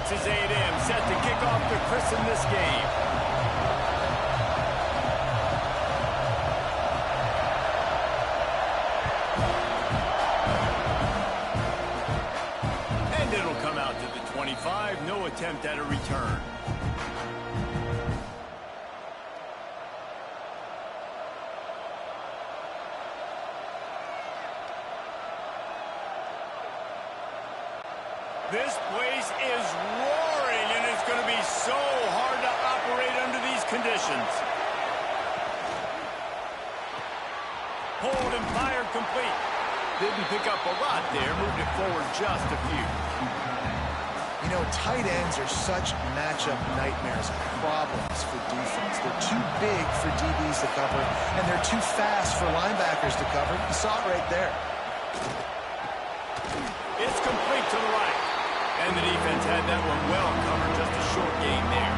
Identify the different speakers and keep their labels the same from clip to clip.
Speaker 1: Texas A&M set to kick off to christen this game. And it'll come out to the 25. No attempt at a return. This place is roaring, and it's going to be so hard to operate under these conditions. Hold and fire complete. Didn't pick up a lot there. Moved it forward just a few.
Speaker 2: You know, tight ends are such matchup nightmares, problems for defense. They're too big for DBs to cover, and they're too fast for linebackers to cover. You saw it right there.
Speaker 1: It's complete to the right. And the defense had that one well covered, just a short gain there.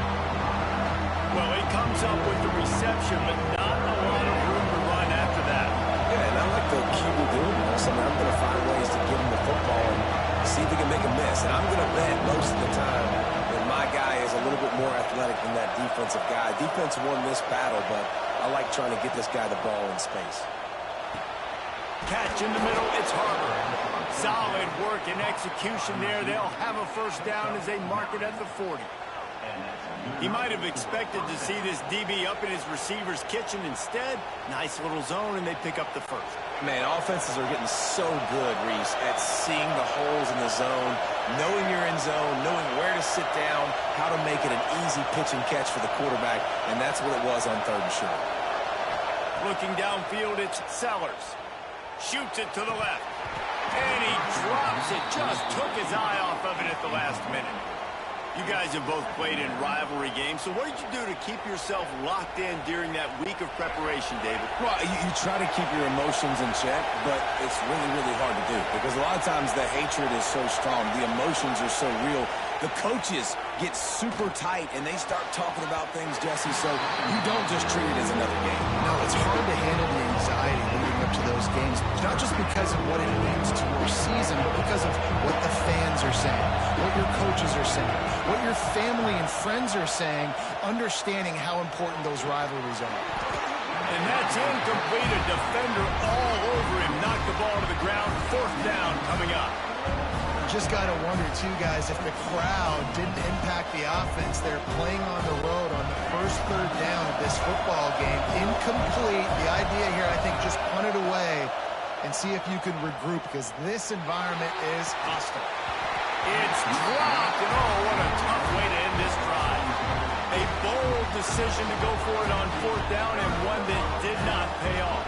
Speaker 1: Well, he comes up with the reception, but not a lot of room to run after that.
Speaker 3: Yeah, and I like the QB doing this. I mean, I'm going to find ways to give him the football and see if he can make a miss. And I'm going to bet most of the time that my guy is a little bit more athletic than that defensive guy. Defense won this battle, but I like trying to get this guy the ball in space.
Speaker 1: Catch in the middle, it's Harbor. Solid work and execution there. They'll have a first down as they mark it at the 40. He might have expected to see this DB up in his receiver's kitchen. Instead, nice little zone, and they pick up the first.
Speaker 3: Man, offenses are getting so good, Reese, at seeing the holes in the zone, knowing you're in zone, knowing where to sit down, how to make it an easy pitch and catch for the quarterback, and that's what it was on 3rd and short.
Speaker 1: Looking downfield, it's Sellers. Shoots it to the left. And he drops it. Just took his eye off of it at the last minute. You guys have both played in rivalry games, so what did you do to keep yourself locked in during that week of preparation, David?
Speaker 3: Well, you try to keep your emotions in check, but it's really, really hard to do because a lot of times the hatred is so strong. The emotions are so real. The coaches get super tight, and they start talking about things, Jesse, so you don't just treat it as another game.
Speaker 2: No, it's hard to handle the anxiety leading up to those games, not just because of what it means to your season, but because of what the fans are saying, what your coaches are saying, what your family and friends are saying, understanding how important those rivalries are.
Speaker 1: And that's incomplete. A defender all over him. Knocked the ball to the ground. 4th down coming up.
Speaker 2: Just got to wonder, too, guys, if the crowd didn't impact the offense. They're playing on the road on the first 3rd down of this football game. Incomplete. The idea here, I think, just punt it away and see if you can regroup because this environment is hostile.
Speaker 1: It's dropped, and oh, what a tough way to end this drive. A bold decision to go for it on 4th down and one that did not pay off.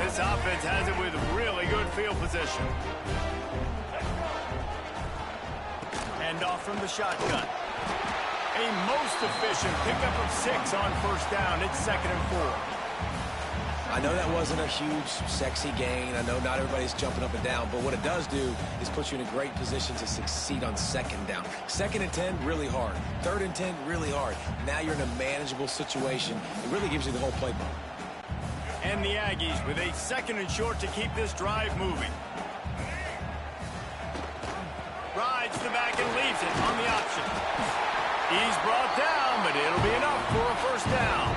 Speaker 1: This offense has it with really good field position. Hand off from the shotgun. A most efficient pickup of 6 on 1st down. It's 2nd and 4.
Speaker 3: I know that wasn't a huge, sexy gain. I know not everybody's jumping up and down, but what it does do is put you in a great position to succeed on 2nd down. 2nd and 10, really hard. 3rd and 10, really hard. Now you're in a manageable situation. It really gives you the whole playbook.
Speaker 1: And the Aggies with a 2nd and short to keep this drive moving. Rides the back and leaves it on the option. He's brought down, but it'll be enough for a 1st down.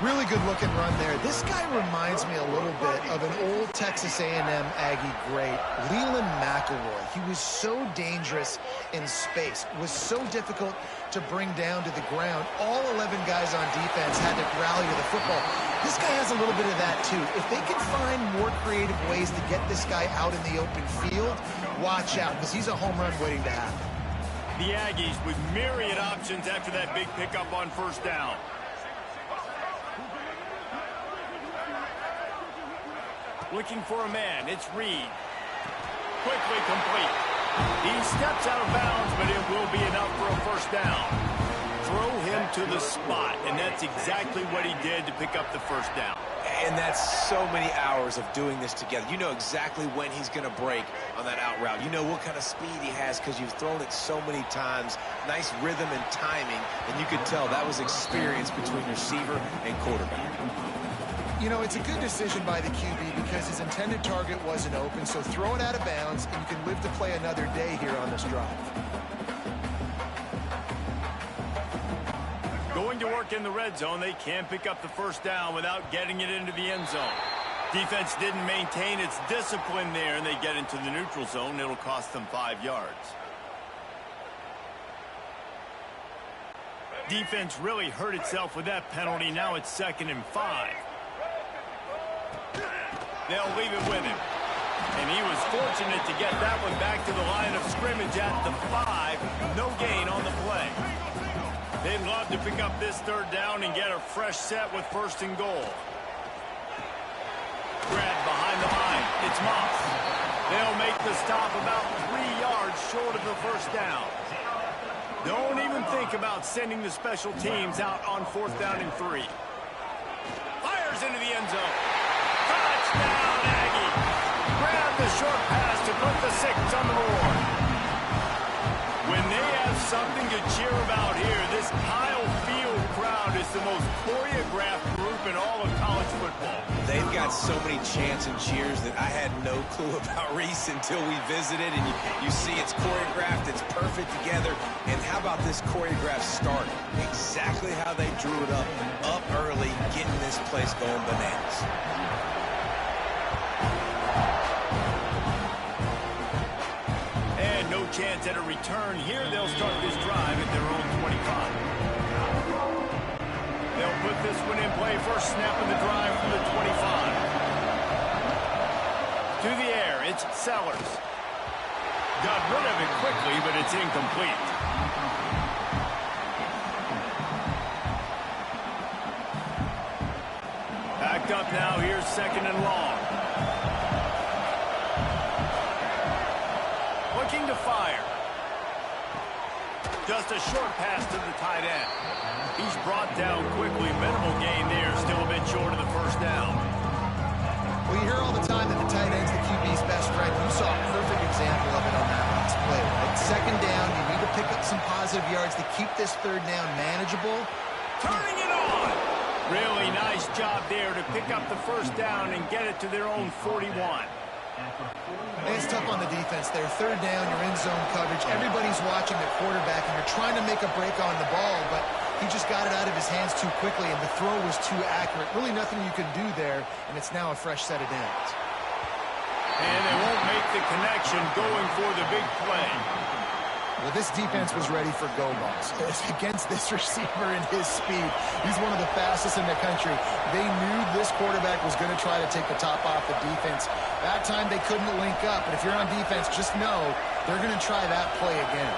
Speaker 2: Really good looking run there. This guy reminds me a little bit of an old Texas A&M Aggie great, Leland McElroy. He was so dangerous in space. It was so difficult to bring down to the ground. All 11 guys on defense had to rally to the football. This guy has a little bit of that too. If they can find more creative ways to get this guy out in the open field, watch out because he's a home run waiting to happen.
Speaker 1: The Aggies with myriad options after that big pickup on 1st down. Looking for a man, it's Reed. Quickly complete. He steps out of bounds, but it will be enough for a 1st down. Throw him to the spot, and that's exactly what he did to pick up the 1st down.
Speaker 3: And that's so many hours of doing this together. You know exactly when he's going to break on that out route. You know what kind of speed he has because you've thrown it so many times. Nice rhythm and timing, and you could tell that was experience between receiver and quarterback.
Speaker 2: You know, it's a good decision by the QB because his intended target wasn't open, so throw it out of bounds, and you can live to play another day here on this drive.
Speaker 1: Going to work in the red zone, they can't pick up the first down without getting it into the end zone. Defense didn't maintain its discipline there, and they get into the neutral zone. It'll cost them 5 yards. Defense really hurt itself with that penalty. Now it's 2nd and 5. They'll leave it with him. And he was fortunate to get that one back to the line of scrimmage at the 5. No gain on the play. They'd love to pick up this 3rd down and get a fresh set with 1st and goal. Grab behind the line. It's Moss. They'll make the stop about 3 yards short of the 1st down. Don't even think about sending the special teams out on 4th down and 3. Fires into the end zone. Touchdown, Aggie. Grab the short pass to put the 6 on the board. When they have something to cheer about here, this Kyle Field crowd is the most choreographed group in all of college football.
Speaker 3: They've got so many chants and cheers that I had no clue about Reese until we visited, and you see it's choreographed, it's perfect together. And how about this choreographed start? Exactly how they drew it up early, getting this place going bananas.
Speaker 1: And no chance at a return here. They'll start this drive at their own 25. They'll put this one in play. First snap of the drive from the 25. To the air, it's Sellers. Got rid of it quickly, but it's incomplete. Backed up now. Here's 2nd and long. Looking to fire. Just a short pass to the tight end. He's brought down quickly. Minimal gain there. Still a bit short of the 1st down.
Speaker 2: Well, you hear all the time that the tight end's the QB's best friend. You saw a perfect example of it on that last play, right? 2nd down, you need to pick up some positive yards to keep this 3rd down manageable.
Speaker 1: Turning it on. Really nice job there to pick up the 1st down and get it to their own 41.
Speaker 2: And it's tough on the defense there. 3rd down, you're in zone coverage. Everybody's watching the quarterback, and you're trying to make a break on the ball, but he just got it out of his hands too quickly, and the throw was too accurate. Really nothing you can do there, and it's now a fresh set of downs.
Speaker 1: And they won't make the connection going for the big play.
Speaker 2: Well, this defense was ready for go balls. Against this receiver and his speed, he's one of the fastest in the country. They knew this quarterback was going to try to take the top off the defense. That time they couldn't link up, but if you're on defense, just know they're going to try that play again.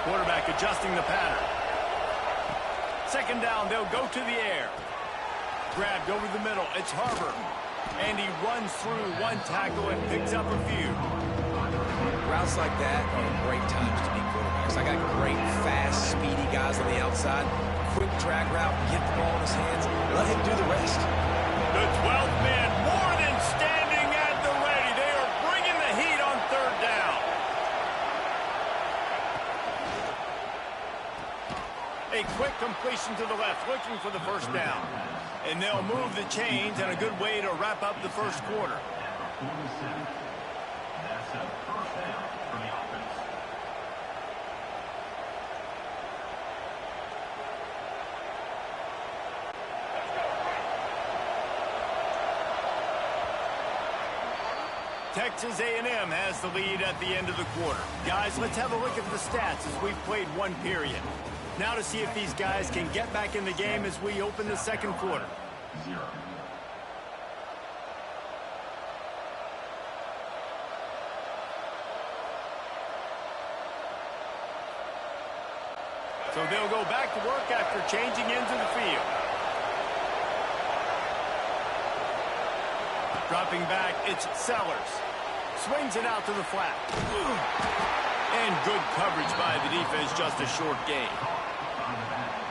Speaker 1: Quarterback adjusting the pattern. 2nd down, they'll go to the air. Grabbed over the middle, it's Harbor. And he runs through one tackle and picks up a few.
Speaker 3: Routes like that are great times to be quarterbacks. I got great, fast, speedy guys on the outside. Quick drag route, get the ball in his hands, let him do the rest.
Speaker 1: The 12th man more than standing at the ready. They are bringing the heat on 3rd down. A quick completion to the left, looking for the 1st down. And they'll move the chains, and a good way to wrap up the 1st quarter. Texas A&M has the lead at the end of the quarter. Guys, let's have a look at the stats as we've played one period. Now to see if these guys can get back in the game as we open the 2nd quarter. So they'll go back to work after changing into the field. Dropping back, it's Sellers. Swings it out to the flat. And good coverage by the defense, just a short gain.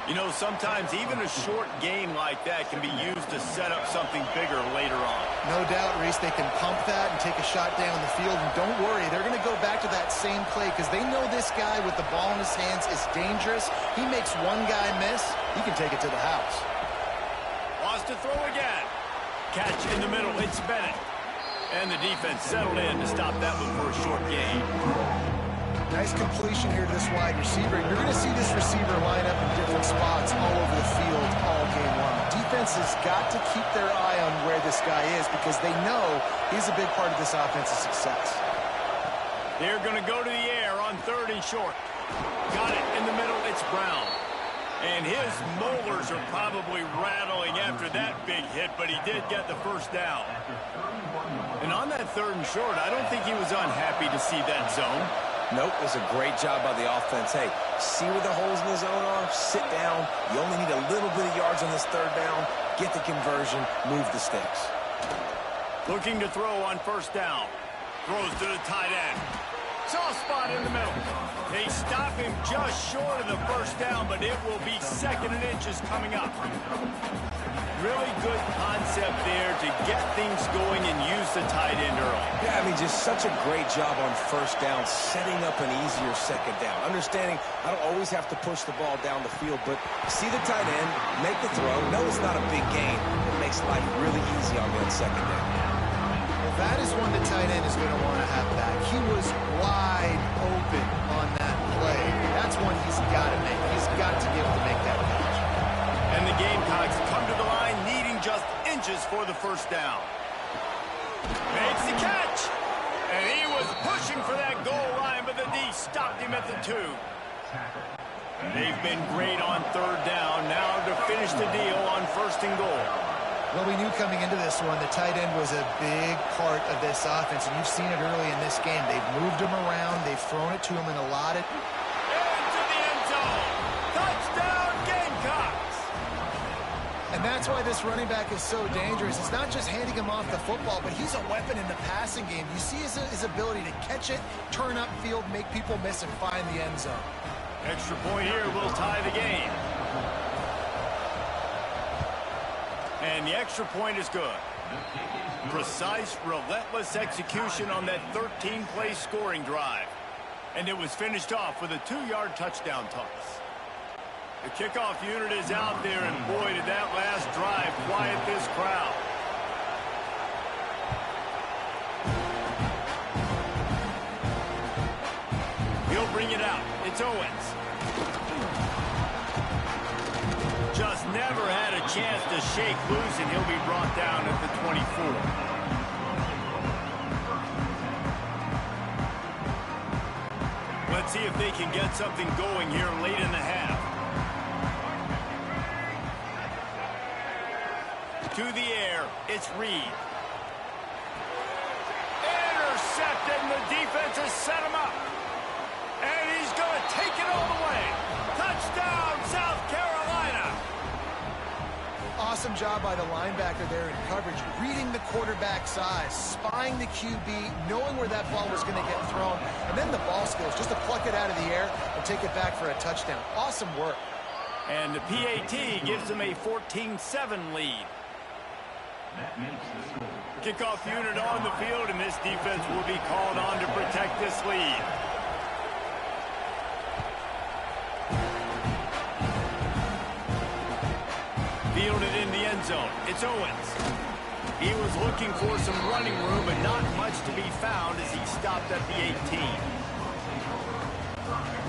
Speaker 1: You know, sometimes even a short gain like that can be used to set up something bigger later on.
Speaker 2: No doubt, Reese, they can pump that and take a shot down the field. And don't worry, they're going to go back to that same play because they know this guy with the ball in his hands is dangerous. He makes one guy miss, he can take it to the house.
Speaker 1: Wants to throw again. Catch in the middle. It's Bennett. And the defense settled in to stop that one for a short gain.
Speaker 2: Nice completion here to this wide receiver. You're going to see this receiver line up in different spots all over the field all game long. Defense has got to keep their eye on where this guy is because they know he's a big part of this offense's success.
Speaker 1: They're going to go to the air on 3rd and short. Got it in the middle. It's Brown. And his molars are probably rattling after that big hit, but he did get the first down. And on that 3rd and short, I don't think he was unhappy to see that zone.
Speaker 3: Nope, it was a great job by the offense. Hey, see where the holes in the zone are? Sit down. You only need a little bit of yards on this 3rd down. Get the conversion. Move the sticks.
Speaker 1: Looking to throw on 1st down. Throws to the tight end. Soft spot in the middle. They stop him just short of the 1st down, but it will be 2nd and inches coming up. Really good concept there to get things going and use the tight end early.
Speaker 3: Yeah, I mean, just such a great job on 1st down, setting up an easier 2nd down. Understanding I don't always have to push the ball down the field, but see the tight end, make the throw. No, it's not a big gain. It makes life really easy on that 2nd down.
Speaker 2: Well, that is one the tight end is going to want to have back. He was wide open on that play. That's one he's got to make. He's got to be able to make that catch.
Speaker 1: And the Gamecocks come to the line needing just inches for the 1st down. Makes the catch. And he was pushing for that goal line, but the D stopped him at the 2. They've been great on 3rd down. Now to finish the deal on 1st and goal.
Speaker 2: Well, we knew coming into this one, the tight end was a big part of this offense, and you've seen it early in this game. They've moved him around. They've thrown it to him in a lot of...
Speaker 1: Into the end zone. Touchdown, Gamecocks.
Speaker 2: And that's why this running back is so dangerous. It's not just handing him off the football, but he's a weapon in the passing game. You see his ability to catch it, turn upfield, make people miss, and find the end zone.
Speaker 1: Extra point here will tie the game. And the extra point is good. Precise, relentless execution on that 13-play scoring drive. And it was finished off with a 2-yard touchdown toss. The kickoff unit is out there, and boy, did that last drive quiet this crowd. He'll bring it out. It's Owens. Just never had a chance to shake loose, and he'll be brought down at the 24. Let's see if they can get something going here late in the half. To the air, it's Reed. Intercepted, and the defense has set him up. And he's going to take it all the way. Touchdown, South Carolina.
Speaker 2: Awesome job by the linebacker there in coverage, reading the quarterback size, spying the QB, knowing where that ball was going to get thrown, and then the ball skills, just to pluck it out of the air and take it back for a touchdown. Awesome work.
Speaker 1: And the PAT gives them a 14-7 lead. Kickoff unit on the field, and this defense will be called on to protect this lead. Fielded in the end zone. It's Owens. He was looking for some running room, but not much to be found as he stopped at the 18.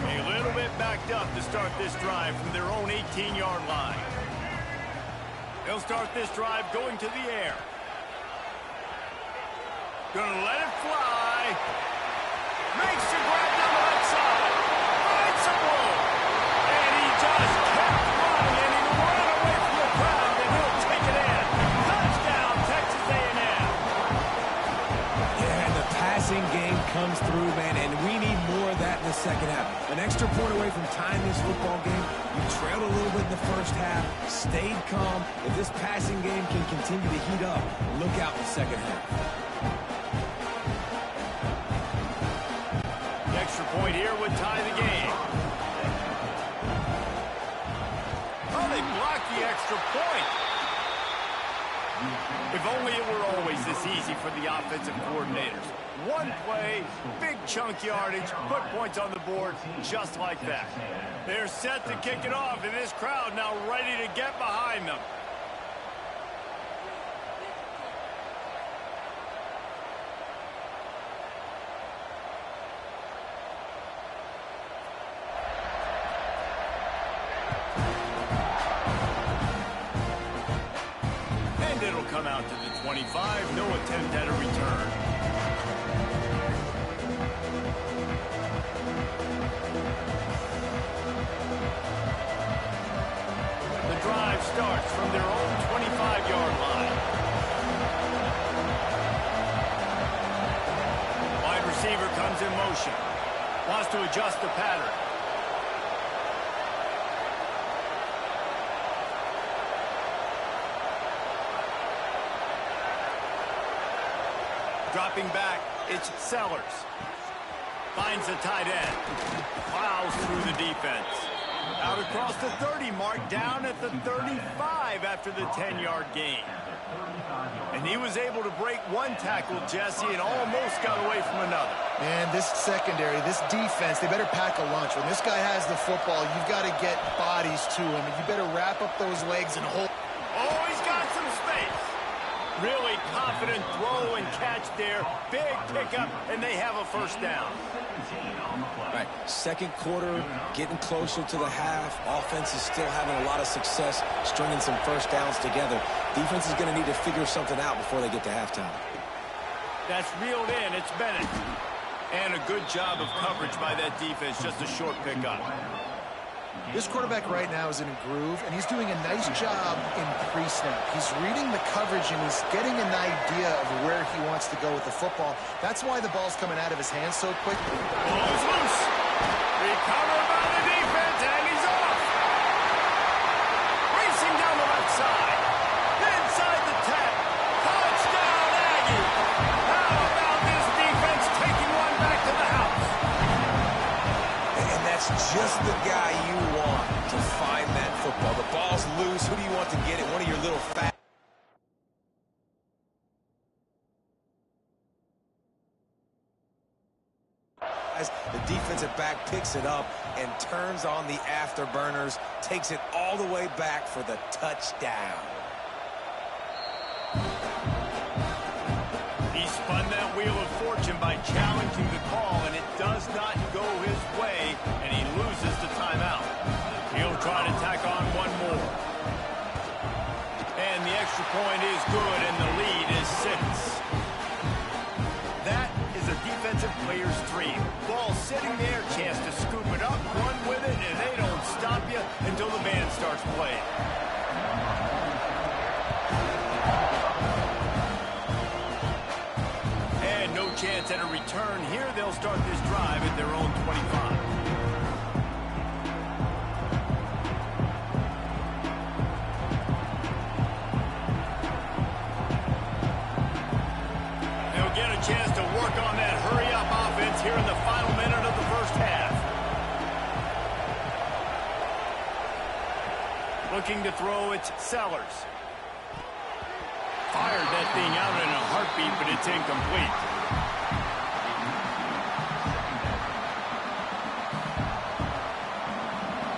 Speaker 1: A little bit backed up to start this drive from their own 18-yard line. They'll start this drive going to the air. Gonna let it fly. Makes the grab down the right side. Finds some room. And he just kept running, and he ran away from the crowd, and he'll take it in. Touchdown, Texas A&M.
Speaker 3: Yeah, and the passing game comes through, man, and we need more of that in the second half. An extra point away from tying this football game. You trailed a little bit in the first half, stayed calm. If this passing game can continue to heat up, look out in the second half.
Speaker 1: The extra point here would tie the game. Oh, they blocked the extra point. If only it were always this easy for the offensive coordinators. One play, big chunk yardage, put points on the board just like that. They're set to kick it off, and this crowd now ready to get behind them. come out to the 25. No attempt at a return. The drive starts from their own 25-yard line. Wide receiver comes in motion. Wants to adjust the pattern. Dropping back, it's Sellers. Finds the tight end. Plows through the defense. Out across the 30 mark, down at the 35 after the 10-yard gain. And he was able to break one tackle, Jesse, and almost got away from another.
Speaker 2: Man, this secondary, this defense, they better pack a lunch. When this guy has the football, you've got to get bodies to him, and you better wrap up those legs and hold.
Speaker 1: Oh, he's got some space. Really confident throw and catch there. Big pickup, and they have a first down.
Speaker 3: Right, second quarter, getting closer to the half. Offense is still having a lot of success stringing some first downs together. Defense is going to need to figure something out before they get to halftime.
Speaker 1: That's reeled in. It's Bennett. And a good job of coverage by that defense. Just a short pickup.
Speaker 2: This quarterback right now is in a groove, and he's doing a nice job in pre-snap. He's reading the coverage, and he's getting an idea of where he wants to go with the football. That's why the ball's coming out of his hands so quick.
Speaker 1: Ball's loose. Recovered by the defense, and he's off. Racing down the left side. Inside the 10. Touchdown, Aggie. How about this defense taking one back to the house?
Speaker 3: And that's just the guy you want to find that football. The ball's loose. Who do you want to get it? One of your little fat. The defensive back picks it up and turns on the afterburners, takes it all the way back for the touchdown.
Speaker 1: He spun that wheel of fortune by challenging the call, and it does not go his way, and he loses the timeout. He'll try to tack on one more. And the extra point is good, and the lead is 6. That is a defensive player's dream. Ball sitting there, chance to scoop it up, run with it, and they don't stop you until the band starts playing. And no chance at a return here. They'll start this drive at their own 25. They'll get a chance to work on that hurry-up offense here in the final minute of the first half. Looking to throw, it's Sellers. Fired that thing out in a heartbeat, but it's incomplete.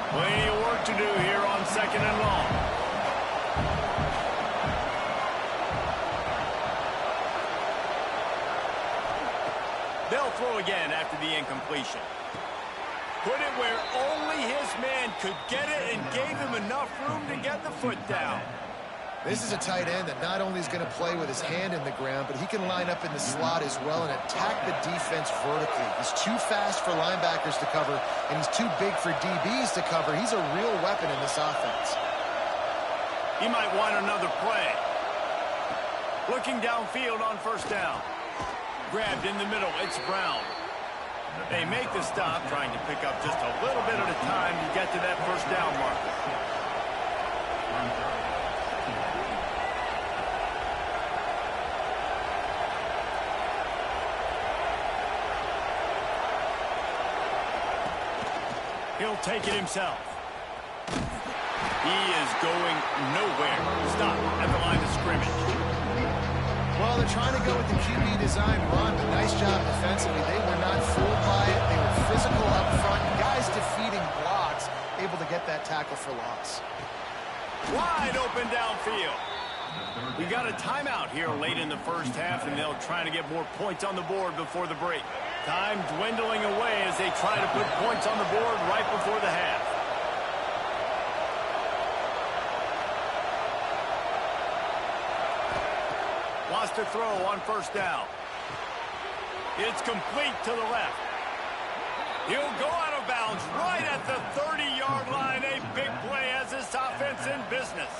Speaker 1: Plenty of work to do here on 2nd and long. They'll throw again after the incompletion. Put it where only his man could get it and gave him enough room to get the foot down.
Speaker 2: This is a tight end that not only is going to play with his hand in the ground, but he can line up in the slot as well and attack the defense vertically. He's too fast for linebackers to cover, and he's too big for DBs to cover. He's a real weapon in this offense.
Speaker 1: He might want another play. Looking downfield on first down. Grabbed in the middle, it's Brown. They make the stop, trying to pick up just a little bit at a time to get to that first down marker. He'll take it himself. He is going nowhere. Stop at the line of scrimmage.
Speaker 2: Well, they're trying to go with the QB design run, but nice job defensively. They were not fooled by it. They were physical up front. Guys defeating blocks, able to get that tackle for loss.
Speaker 1: Wide open downfield. We got a timeout here late in the first half, and they'll try to get more points on the board before the break. Time dwindling away as they try to put points on the board right before the half. to throw on first down. It's complete to the left. He'll go out of bounds right at the 30-yard line. A big play as this offense in business.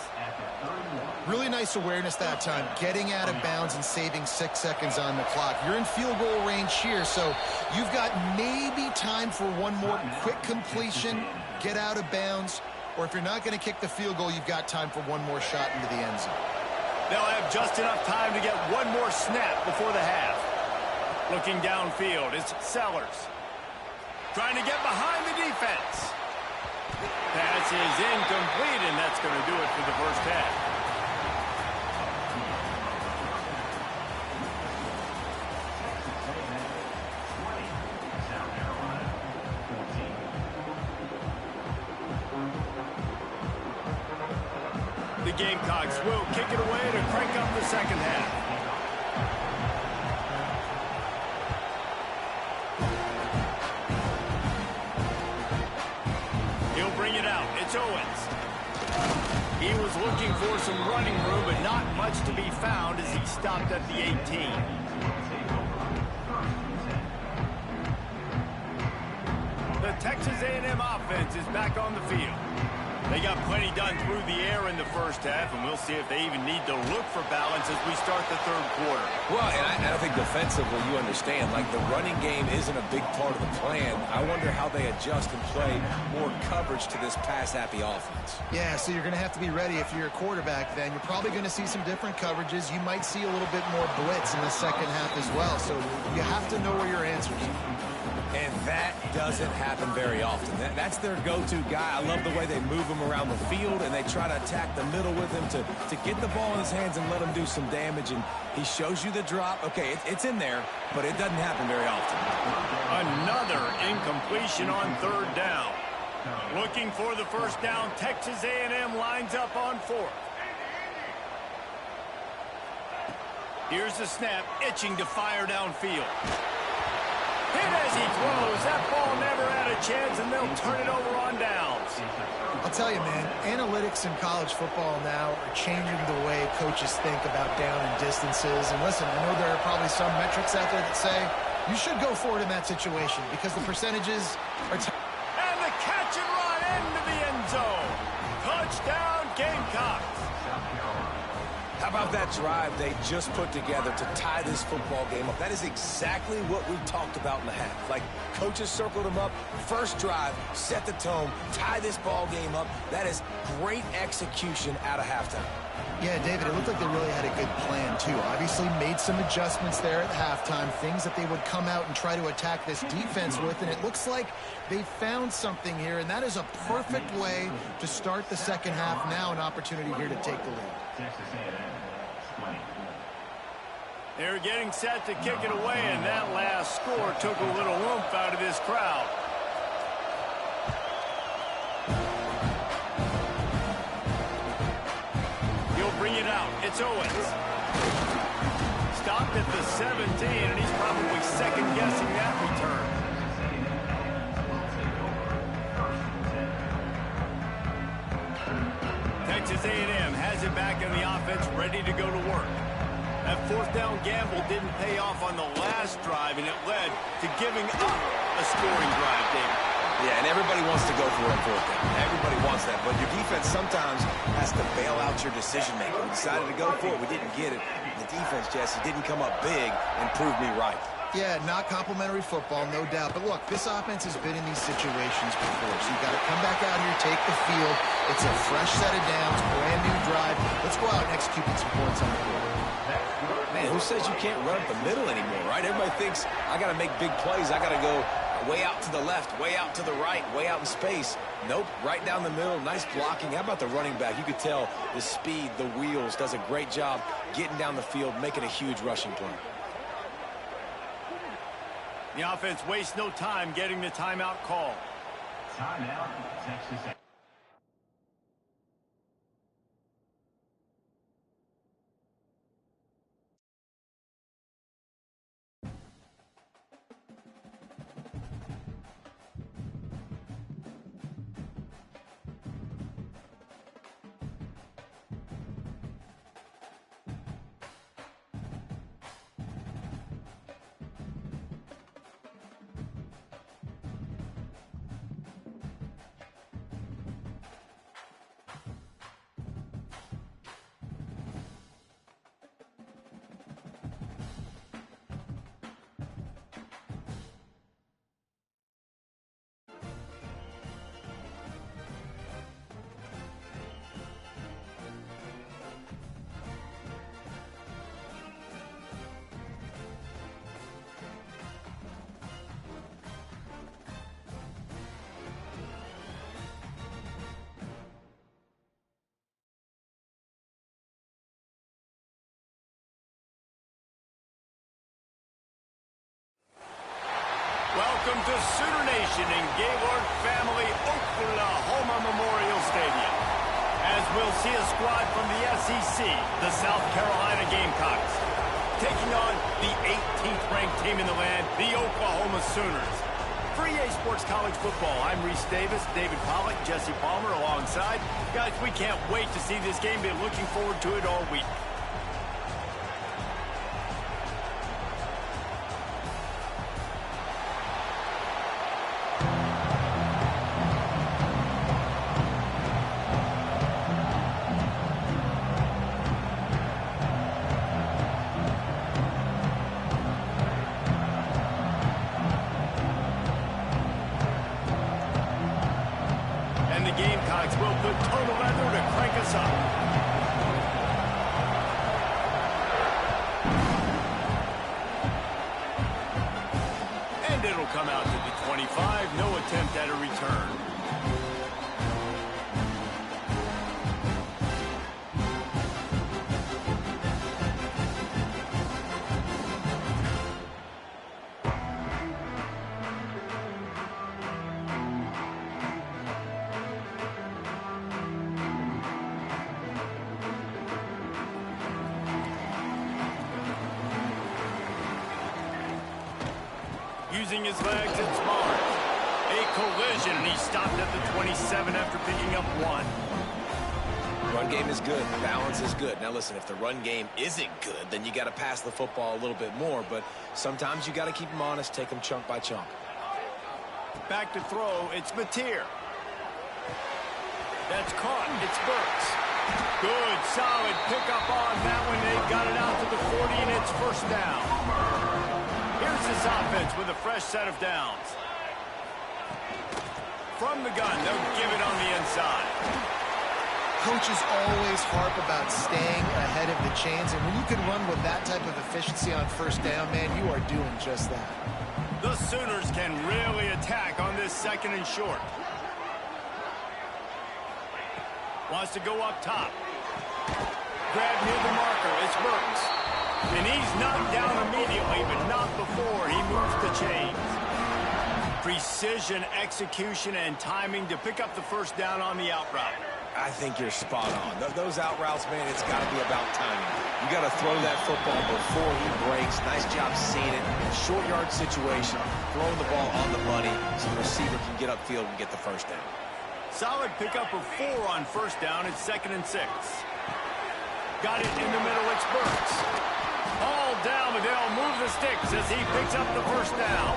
Speaker 2: Really nice awareness that time, getting out of bounds and saving 6 seconds on the clock. You're in field goal range here, so you've got maybe time for one more quick completion, get out of bounds, or if you're not going to kick the field goal, you've got time for one more shot into the end zone.
Speaker 1: They'll have just enough time to get one more snap before the half. Looking downfield, it's Sellers. Trying to get behind the defense. Pass is incomplete, and that's going to do it for the first half. The Gamecocks will kick it away to crank up the second half. It's Owens. He was looking for some running room, but not much to be found as he stopped at the 18. The Texas A&M offense is back on the field. They got plenty done through the air in the first half, and we'll see if they even need to look for balance as we start the third quarter.
Speaker 3: Well, and I think defensively, you understand, like the running game isn't a big part of the plan. I wonder how they adjust and play more coverage to this pass-happy offense.
Speaker 2: Yeah, so you're going to have to be ready if you're a quarterback then. You're probably going to see some different coverages. You might see a little bit more blitz in the second half as well, so you have to know where your answers are.
Speaker 3: And that doesn't happen very often. That's their go-to guy. I love the way they move him around the field, and they try to attack the middle with him to get the ball in his hands and let him do some damage. And he shows you the drop. Okay, it's in there, but it doesn't happen very often.
Speaker 1: Another incompletion on third down. Looking for the first down, Texas A&M lines up on fourth. Here's the snap, itching to fire downfield. Hit as he throws. That ball never had a chance, and they'll turn it over on downs.
Speaker 2: I'll tell you, man, analytics in college football now are changing the way coaches think about down and distances. And listen, I know there are probably some metrics out there that say you should go for it in that situation because the percentages are...
Speaker 1: And the catch and run into the end zone. Touchdown, Gamecocks.
Speaker 3: How about that drive they just put together to tie this football game up? That is exactly what we talked about in the half. Like, coaches circled them up, first drive, set the tone, tie this ball game up. That is great execution out of halftime.
Speaker 2: Yeah, David, it looked like they really had a good plan, too. Obviously made some adjustments there at halftime, things that they would come out and try to attack this defense with, and it looks like they found something here, and that is a perfect way to start the second half. Now an opportunity here to take the lead.
Speaker 1: They're getting set to kick it away, and that last score took a little oomph out of this crowd. He'll bring it out. It's Owens. Stopped at the 17, and he's probably second-guessing that return. Texas A&M has it back in the offense, ready to go to work. That fourth down gamble didn't pay off on the last drive, and it led to giving up a scoring drive, David.
Speaker 3: Yeah, and everybody wants to go for it on fourth down. Everybody wants that, but your defense sometimes has to bail out your decision-making. We decided to go for it. We didn't get it. The defense, Jesse, didn't come up big and prove me right.
Speaker 2: Yeah, not complimentary football, no doubt. But look, this offense has been in these situations before, so you got to come back out here, take the field. It's a fresh set of downs, brand new drive. Let's go out and execute some points on the board.
Speaker 3: Man, who says you can't run up the middle anymore, right? Everybody thinks I got to make big plays. I got to go way out to the left, way out to the right, way out in space. Nope, right down the middle. Nice blocking. How about the running back? You could tell the speed, the wheels, does a great job getting down the field, making a huge rushing play.
Speaker 1: The offense wastes no time getting the timeout call.
Speaker 4: Timeout, Texas.
Speaker 1: Welcome to Sooner Nation in Gaylord Family Oklahoma Memorial Stadium. As we'll see a squad from the SEC, the South Carolina Gamecocks, taking on the 18th ranked team in the land, the Oklahoma Sooners. For EA Sports College Football, I'm Reese Davis, David Pollack, Jesse Palmer alongside. Guys, we can't wait to see this game. Been looking forward to it all week. Gamecocks will put total leather to crank us up. And it'll come out to the 25. No attempt at a return. Using his legs, it's Mars. A collision, and he stopped at the 27 after picking up 1.
Speaker 3: Run game is good. Balance is good. Now listen, if the run game isn't good, then you got to pass the football a little bit more. But sometimes you got to keep them honest, take them chunk by chunk.
Speaker 1: Back to throw, it's Mateer. That's caught. It's Burks. Good, solid pickup on that one. They've got it out to the 40, and it's first down. Here's this offense with a fresh set of downs. From the gun, they'll give it on the inside.
Speaker 2: Coaches always harp about staying ahead of the chains, and when you can run with that type of efficiency on first down, man, you are doing just that.
Speaker 1: The Sooners can really attack on this second and short. Wants to go up top. Grab near the marker, it's Burks. And he's knocked down immediately, but not before he moves the chains. Precision, execution, and timing to pick up the first down on the out route.
Speaker 3: I think you're spot on. Those out routes, man, it's got to be about timing. You got to throw that football before he breaks. Nice job seeing it. Short yard situation, throwing the ball on the money so the receiver can get upfield and get the first down.
Speaker 1: Solid pickup of 4 on first down. It's 2nd and 6. Got it in the middle. It's Burks. All down, but they'll move the sticks as he picks up the first down.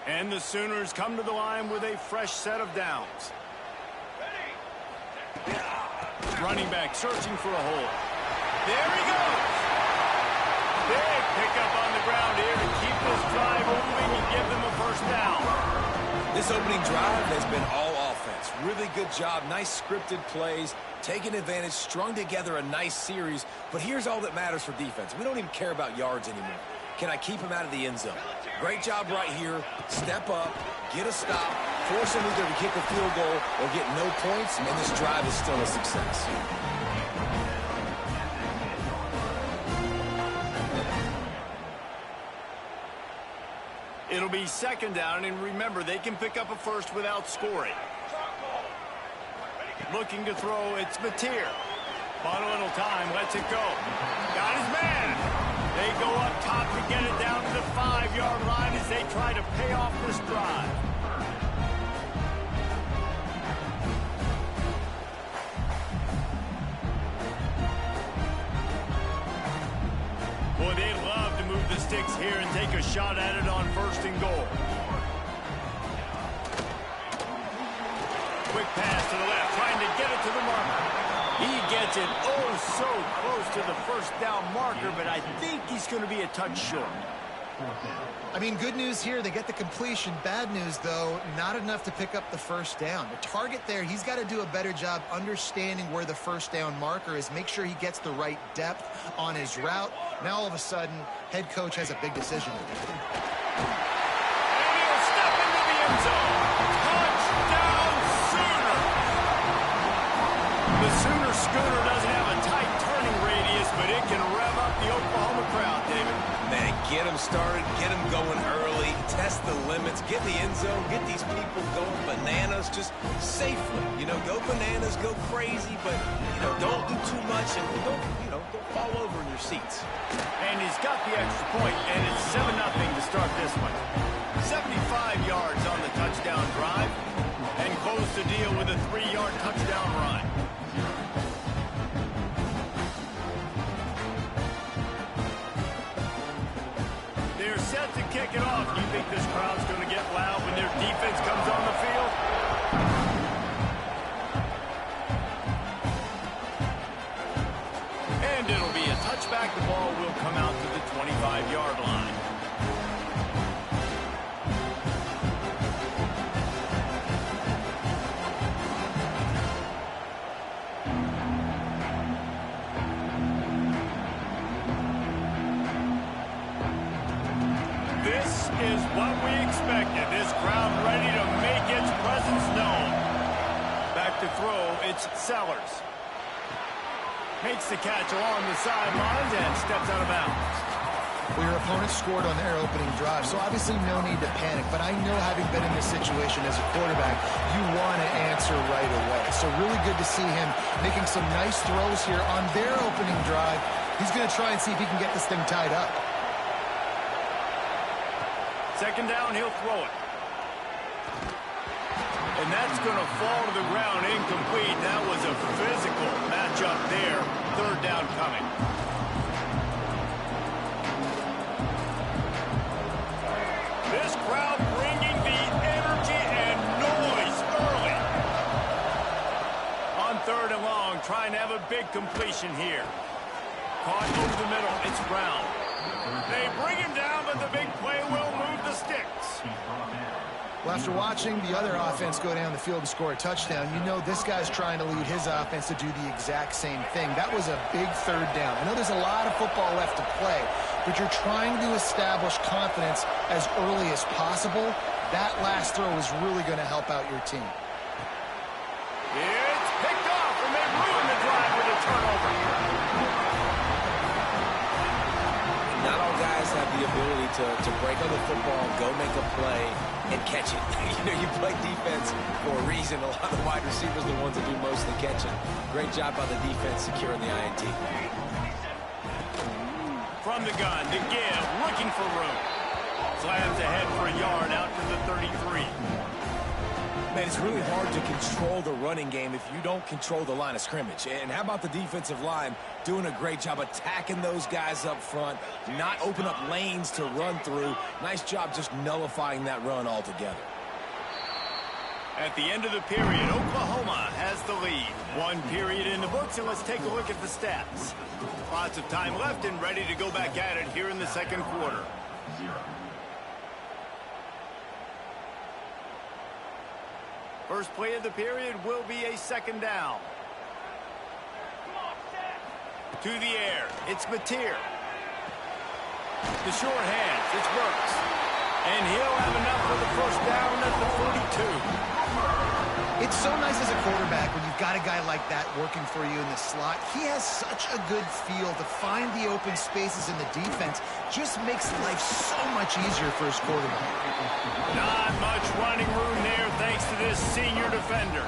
Speaker 1: And the Sooners come to the line with a fresh set of downs. Running back searching for a hole. There he goes. Big pickup on the ground here to keep this drive moving and give them a first down.
Speaker 3: This opening drive has been all offense. Really good job. Nice scripted plays. Taking advantage, strung together a nice series. But here's all that matters for defense. We don't even care about yards anymore. Can I keep him out of the end zone? Great job right here. Step up, get a stop, force him either to kick a field goal or get no points, and this drive is still a success.
Speaker 1: It'll be 2nd down, and remember, they can pick up a first without scoring. Looking to throw, it's Mateer. Bought a little time, lets it go. Got his man. They go up top to get it down to the 5-yard line as they try to pay off this drive. Boy, they'd love to move the sticks here and take a shot at it on 1st and goal. Quick pass to the left, trying to get it to the marker. He gets it so close to the first down marker, but I think he's going to be a touch short.
Speaker 2: I mean, good news here, they get the completion. Bad news, though, not enough to pick up the first down. The target there, he's got to do a better job understanding where the first down marker is, make sure he gets the right depth on his route. Now, all of a sudden, head coach has a big decision to make.
Speaker 1: And he'll step into the end zone. Touchdown, Sooners! Sooner Schooner doesn't have a tight turning radius, but it can rev up the Oklahoma crowd, David.
Speaker 3: Man, get them started, get them going early, test the limits, get in the end zone, get these people going bananas just safely. You know, go bananas, go crazy, but, you know, don't do too much and don't fall over in your seats.
Speaker 1: And he's got the extra point, and it's 7-0 to start this one. 75 yards on the touchdown drive, and close to deal with a 3-yard touchdown run. They're set to kick it off. Do you think this crowd's going to get loud when their defense comes on the field? And it'll be a touchback. The ball will come out to the 25-yard line. This is what we expected. This crowd ready to make its presence known. Back to throw, it's Sellers. Makes the catch along the sidelines and steps out of bounds.
Speaker 2: Well, your opponent scored on their opening drive, so obviously no need to panic. But I know, having been in this situation as a quarterback, you want to answer right away. So really good to see him making some nice throws here on their opening drive. He's going to try and see if he can get this thing tied up.
Speaker 1: Second down, he'll throw it. And that's going to fall to the ground incomplete. That was a physical matchup there. Third down coming. This crowd bringing the energy and noise early. On third and long, trying to have a big completion here. Caught over the middle. It's Brown. They bring him down, but the big play will move the sticks.
Speaker 2: Well, after watching the other offense go down the field and score a touchdown, you know this guy's trying to lead his offense to do the exact same thing. That was a big third down. I know there's a lot of football left to play, but you're trying to establish confidence as early as possible. That last throw is really going to help out your team.
Speaker 1: It's picked off, and they ruin the drive with a turnover.
Speaker 3: Not all guys have the ability to break on the football, go make a play, and catch it. You know, you play defense for a reason. A lot of wide receivers are the ones that do most of the catching. Great job by the defense securing the INT.
Speaker 1: From the gun, to give, looking for room. Slams ahead for a yard out to the 33.
Speaker 3: Man, it's really hard to control the running game if you don't control the line of scrimmage. And how about the defensive line doing a great job attacking those guys up front, not open up lanes to run through. Nice job just nullifying that run altogether.
Speaker 1: At the end of the period, Oklahoma has the lead. One period in the books, and let's take a look at the stats. Lots of time left and ready to go back at it here in the second quarter. First play of the period will be a second down. To the air, it's Mateer. The short hands, it's Burks. And he'll have enough for the first down at the 42.
Speaker 2: It's so nice as a quarterback when you've got a guy like that working for you in the slot. He has such a good feel to find the open spaces in the defense. Just makes life so much easier for his quarterback.
Speaker 1: Not much running room there thanks to this senior defender.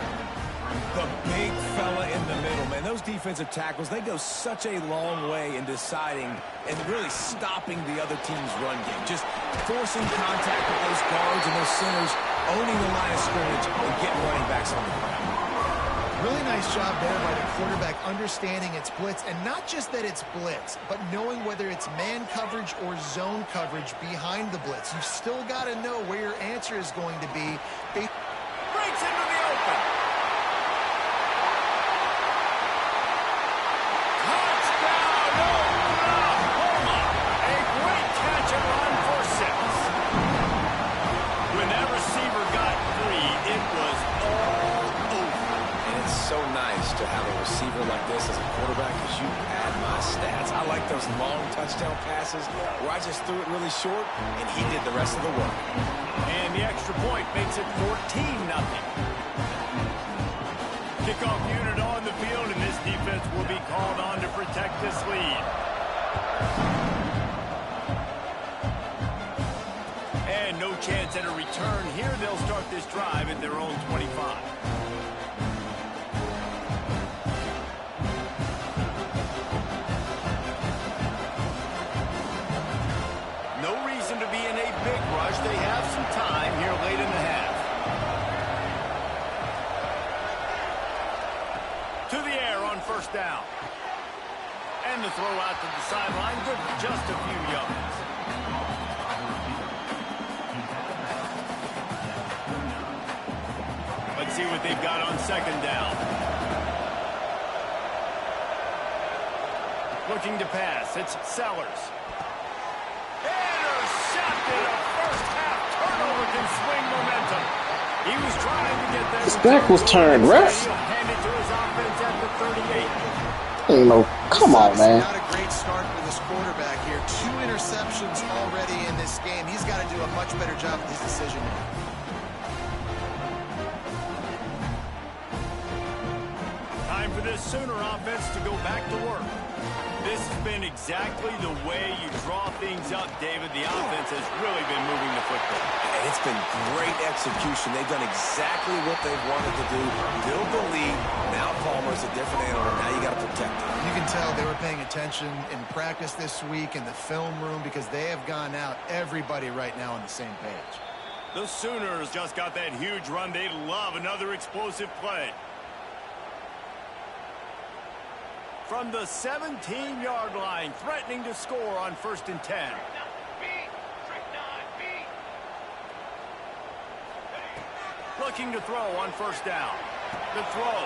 Speaker 3: The big fella in the middle, man. Those defensive tackles, they go such a long way in deciding and really stopping the other team's run game. Just forcing contact with those guards and those centers, owning the line of scrimmage, and getting running backs on the ground.
Speaker 2: Really nice job there by the quarterback understanding it's blitz, and not just that it's blitz, but knowing whether it's man coverage or zone coverage behind the blitz. You've still got to know where your answer is going to be.
Speaker 1: Breaks into the open.
Speaker 3: To have a receiver like this as a quarterback, because you add my stats. I like those long touchdown passes where I just threw it really short and he did the rest of the work.
Speaker 1: And the extra point makes it 14-0. Kickoff unit on the the field, and this defense will be called on to protect this lead. And no chance at a return here. They'll start this drive at their own 25. No reason to be in a big rush. They have some time here late in the half. To the air on first down. And the throw out to the sideline. Good for just a few yards. Let's see what they've got on second down. Looking to pass. It's Sellers. Intercepted. A first half turnover can swing momentum. He was trying to get that.
Speaker 5: His back was turned, ref.
Speaker 1: Hand it to his offense at the 38.
Speaker 5: Ain't no, come on, man.
Speaker 2: Not a great start for this quarterback here. 2 interceptions already in this game. He's got to do a much better job with his decision making.
Speaker 1: Time for this Sooner offense to go back to work. This has been exactly the way you draw things up, David. The offense has really been moving the football.
Speaker 3: And it's been great execution. They've done exactly what they've wanted to do. Build the lead. Now Palmer's a different animal. Now you got to protect him.
Speaker 2: You can tell they were paying attention in practice this week in the film room because they have gone out, everybody right now on the same page.
Speaker 1: The Sooners just got that huge run. They love another explosive play. From the 17-yard line, threatening to score on 1st and 10. Looking to throw on first down. The throw.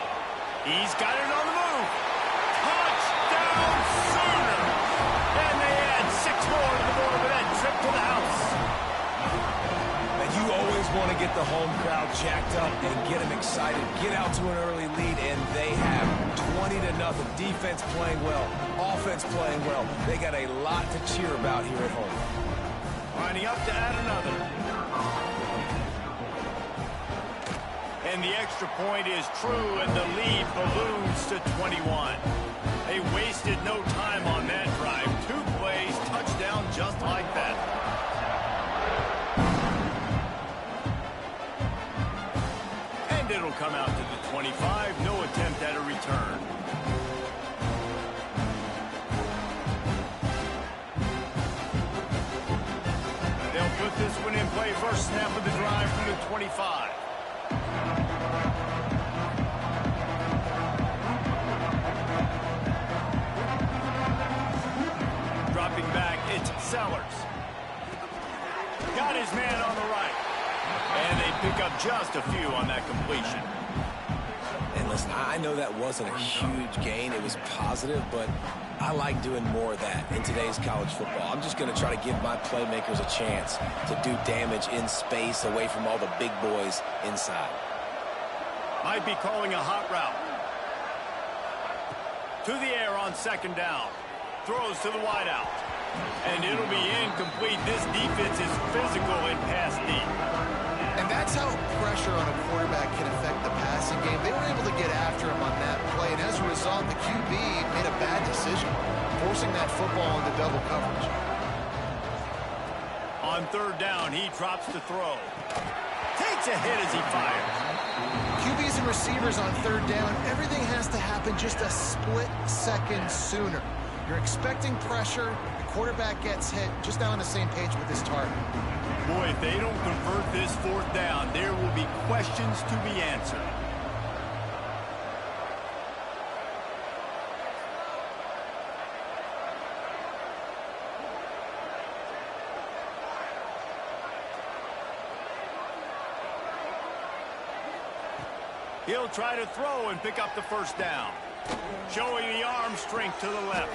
Speaker 1: He's got it on the move. Touchdown Sooner. And they add 6 more to the board with that trip to the house.
Speaker 3: And you always want to get the home crowd jacked up and get them excited. Get out to an early lead, and they have 20-0. Defense playing well. Offense playing well. They got a lot to cheer about here at home.
Speaker 1: Lining up to add another. And the extra point is true, and the lead balloons to 21. They wasted no time on that drive. 2 plays, touchdown just like that. And it'll come out to the 25. No attempt at a return. They'll put this one in play. First snap of the drive from the 25. Dropping back, it's Sellers. Got his man on the right. And they pick up just a few on that completion.
Speaker 3: And listen, I know that wasn't a huge gain. It was positive, but I like doing more of that in today's college football. I'm just going to try to give my playmakers a chance to do damage in space away from all the big boys inside.
Speaker 1: Might be calling a hot route. To the air on second down. Throws to the wideout. And it'll be incomplete. This defense is physical and pass deep.
Speaker 2: And that's how pressure on a quarterback can affect the passing game. They were able to get after him on that play, and as a result, the QB made a bad decision, forcing that football into double coverage.
Speaker 1: On third down, he drops to throw. Takes a hit as he fires.
Speaker 2: QBs and receivers on third down, everything has to happen just a split second sooner. You're expecting pressure, the quarterback gets hit, just not on the same page with his target.
Speaker 1: Boy, if they don't convert this fourth down, there will be questions to be answered. He'll try to throw and pick up the first down. Showing the arm strength to the left.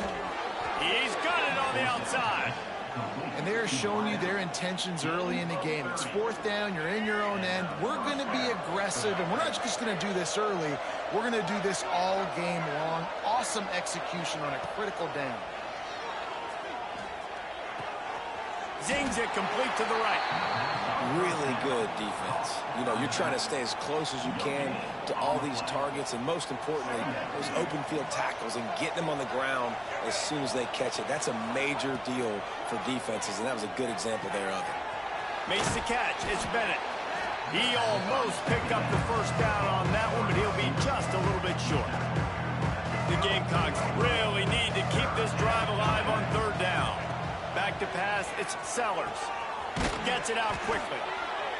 Speaker 1: He's got it on the outside.
Speaker 2: And they're showing you their intentions early in the game. It's fourth down, you're in your own end. We're going to be aggressive, and we're not just going to do this early. We're going to do this all game long. Awesome execution on a critical down.
Speaker 1: Zings it complete to the right.
Speaker 3: Really good defense. You know, you're trying to stay as close as you can to all these targets, and most importantly, those open field tackles and getting them on the ground as soon as they catch it. That's a major deal for defenses, and that was a good example there of it.
Speaker 1: Makes the catch. It's Bennett. He almost picked up the first down on that one, but he'll be just a little bit short. The Gamecocks really need to keep this drive alive on third down. Back to pass, it's Sellers. Gets it out quickly.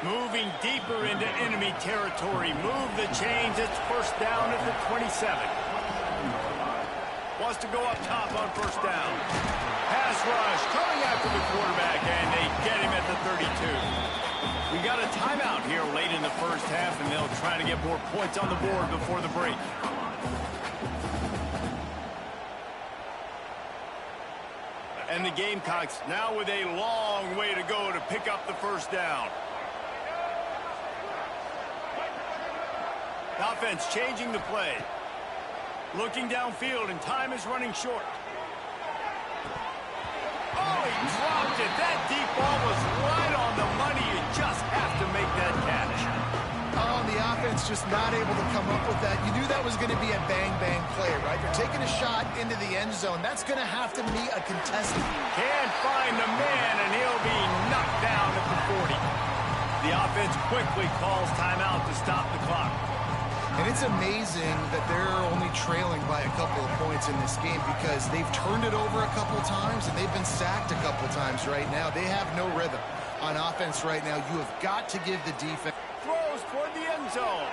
Speaker 1: Moving deeper into enemy territory. Move the chains. It's first down at the 27. Wants to go up top on first down. Pass rush coming after the quarterback, and they get him at the 32. We got a timeout here late in the first half, and they'll try to get more points on the board before the break. And the Gamecocks now with a long way to go to pick up the first down. The offense changing the play. Looking downfield, and time is running short. Oh, he dropped it. That deep ball was right on the money. You just have to make that catch.
Speaker 2: Oh, and the offense just not able to come up with that. You knew that was going to be a bang-bang play, right? You're taking a shot into the end zone. That's going to have to meet a contestant.
Speaker 1: Can't find the man, and he'll be knocked down at the 40. The offense quickly calls timeout to stop the clock.
Speaker 2: And it's amazing that they're only trailing by a couple of points in this game because they've turned it over a couple times and they've been sacked a couple times right now. They have no rhythm on offense right now. You have got to give the defense.
Speaker 1: Throws toward the end zone.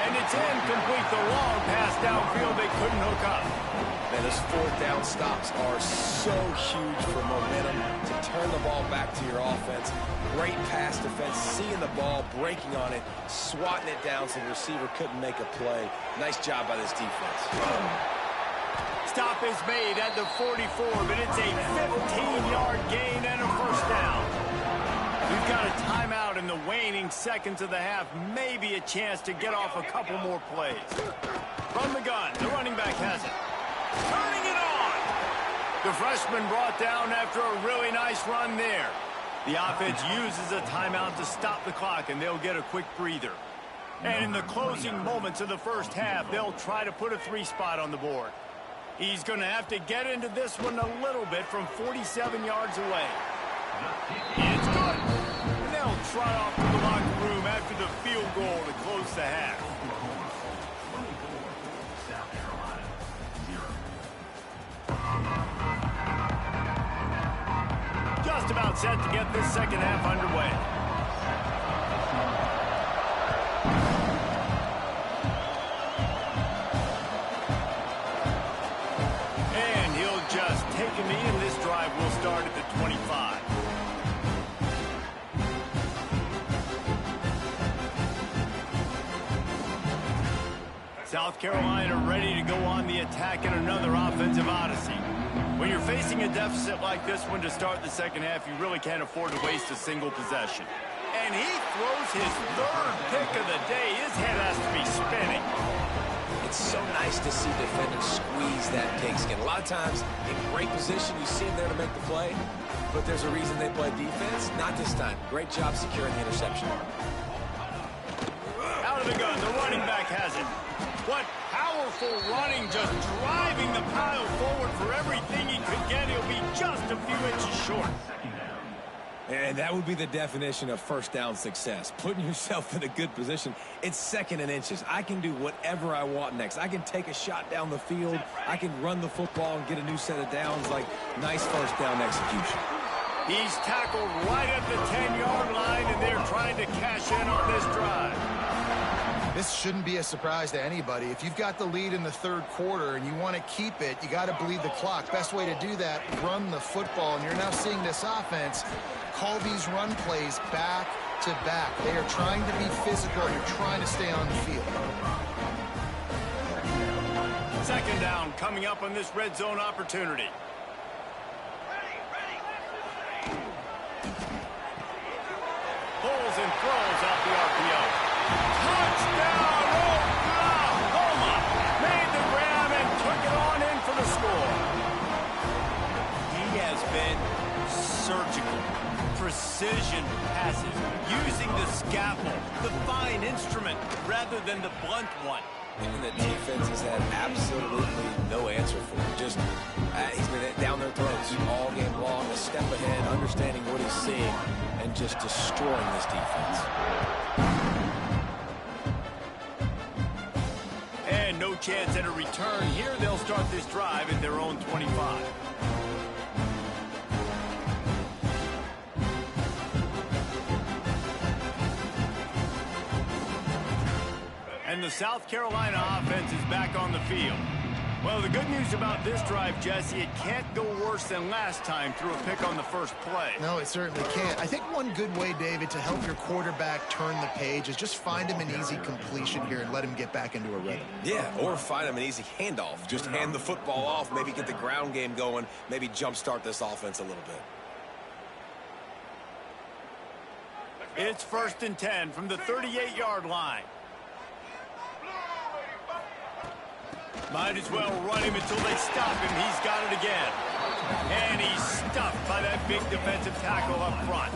Speaker 1: And it's incomplete. The long pass downfield, they couldn't hook up.
Speaker 3: Man, those fourth down stops are so huge for momentum to turn the ball back to your offense. Great pass defense, seeing the ball, breaking on it, swatting it down so the receiver couldn't make a play. Nice job by this defense.
Speaker 1: Stop is made at the 44, but it's a 15-yard gain and a first down. We've got a timeout in the waning seconds of the half. Maybe a chance to get off a couple more plays. From the gun, the running back has it. Turning it on! The freshman brought down after a really nice run there. The offense uses a timeout to stop the clock, and they'll get a quick breather. And in the closing moments of the first half, they'll try to put a 3-spot on the board. He's going to have to get into this one a little bit from 47 yards away. It's good. And they'll trot off to the locker room after the field goal to close the half. Just about set to get this second half underway. And he'll just take a knee, and this drive will start at the 25. South Carolina ready to go on the attack in another offensive odyssey. When you're facing a deficit like this one to start the second half, you really can't afford to waste a single possession. And he throws his third pick of the day. His head has to be spinning.
Speaker 3: It's so nice to see defenders squeeze that pigskin. A lot of times, in great position, you see them there to make the play, but there's a reason they play defense. Not this time. Great job securing the interception.
Speaker 1: Out of the gun, the running back has it. What powerful running, just driving the pile forward for everything he could get. He'll be just a few inches short.
Speaker 3: And that would be the definition of first down success. Putting yourself in a good position. It's second and inches. I can do whatever I want next. I can take a shot down the field. I can run the football and get a new set of downs. Like, nice first down execution.
Speaker 1: He's tackled right at the 10-yard line, and they're trying to cash in on this drive.
Speaker 2: This shouldn't be a surprise to anybody. If you've got the lead in the third quarter and you want to keep it, you got to bleed the clock. Best way to do that, run the football. And you're now seeing this offense call these run plays back to back. They are trying to be physical. You're trying to stay on the field.
Speaker 1: Second down coming up on this red zone opportunity. Pulls and throws off the RPO. Touchdown, Oklahoma! Made the grab and took it on in for the score. He has been precision passes, using the scalpel, the fine instrument, rather than the blunt one.
Speaker 3: And the defense has had absolutely no answer for him. Just, he's been down their throats all game long, a step ahead, understanding what he's seeing, and just destroying this defense.
Speaker 1: And no chance at a return here. They'll start this drive at their own 25. And the South Carolina offense is back on the field. Well, the good news about this drive, Jesse, it can't go worse than last time through a pick on the first play.
Speaker 2: No, it certainly can't. I think one good way, David, to help your quarterback turn the page is just find him an easy completion here and let him get back into a rhythm.
Speaker 3: Yeah, or find him an easy handoff. Just hand the football off, maybe get the ground game going, maybe jumpstart this offense a little bit.
Speaker 1: It's 1st and 10 from the 38-yard line. Might as well run him until they stop him. He's got it again. And he's stuffed by that big defensive tackle up front.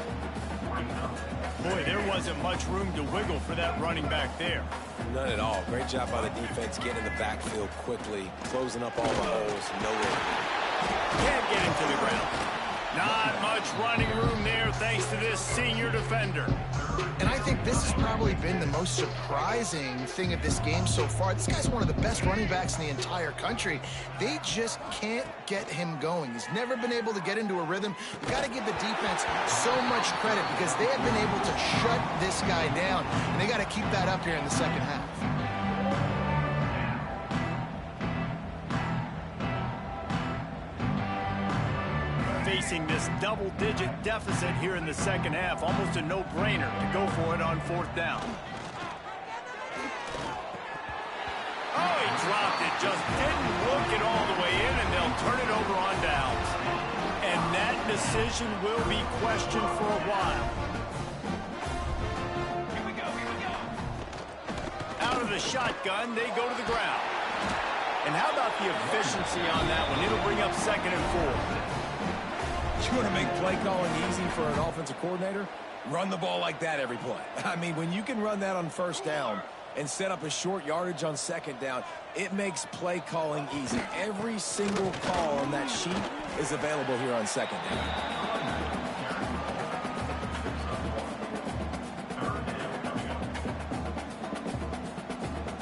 Speaker 1: Boy, there wasn't much room to wiggle for that running back there.
Speaker 3: None at all. Great job by the defense getting in the backfield quickly, closing up all the holes. Nowhere.
Speaker 1: Can't get him to the ground. Not much running room there thanks to this senior defender.
Speaker 2: And I think this has probably been the most surprising thing of this game so far. This guy's one of the best running backs in the entire country. They just can't get him going. He's never been able to get into a rhythm. You've got to give the defense so much credit because they have been able to shut this guy down. And they got to keep that up here in the second half.
Speaker 1: Facing this double-digit deficit here in the second half, almost a no-brainer to go for it on 4th down. Oh, he dropped it, just didn't look it all the way in, and they'll turn it over on downs. And that decision will be questioned for a while.
Speaker 4: Here we go.
Speaker 1: Out of the shotgun, they go to the ground. And how about the efficiency on that one? It'll bring up 2nd and 4.
Speaker 3: You want to make play calling easy for an offensive coordinator? Run the ball like that every play. I mean, when you can run that on 1st down and set up a short yardage on 2nd down, it makes play calling easy. Every single call on that sheet is available here on 2nd down.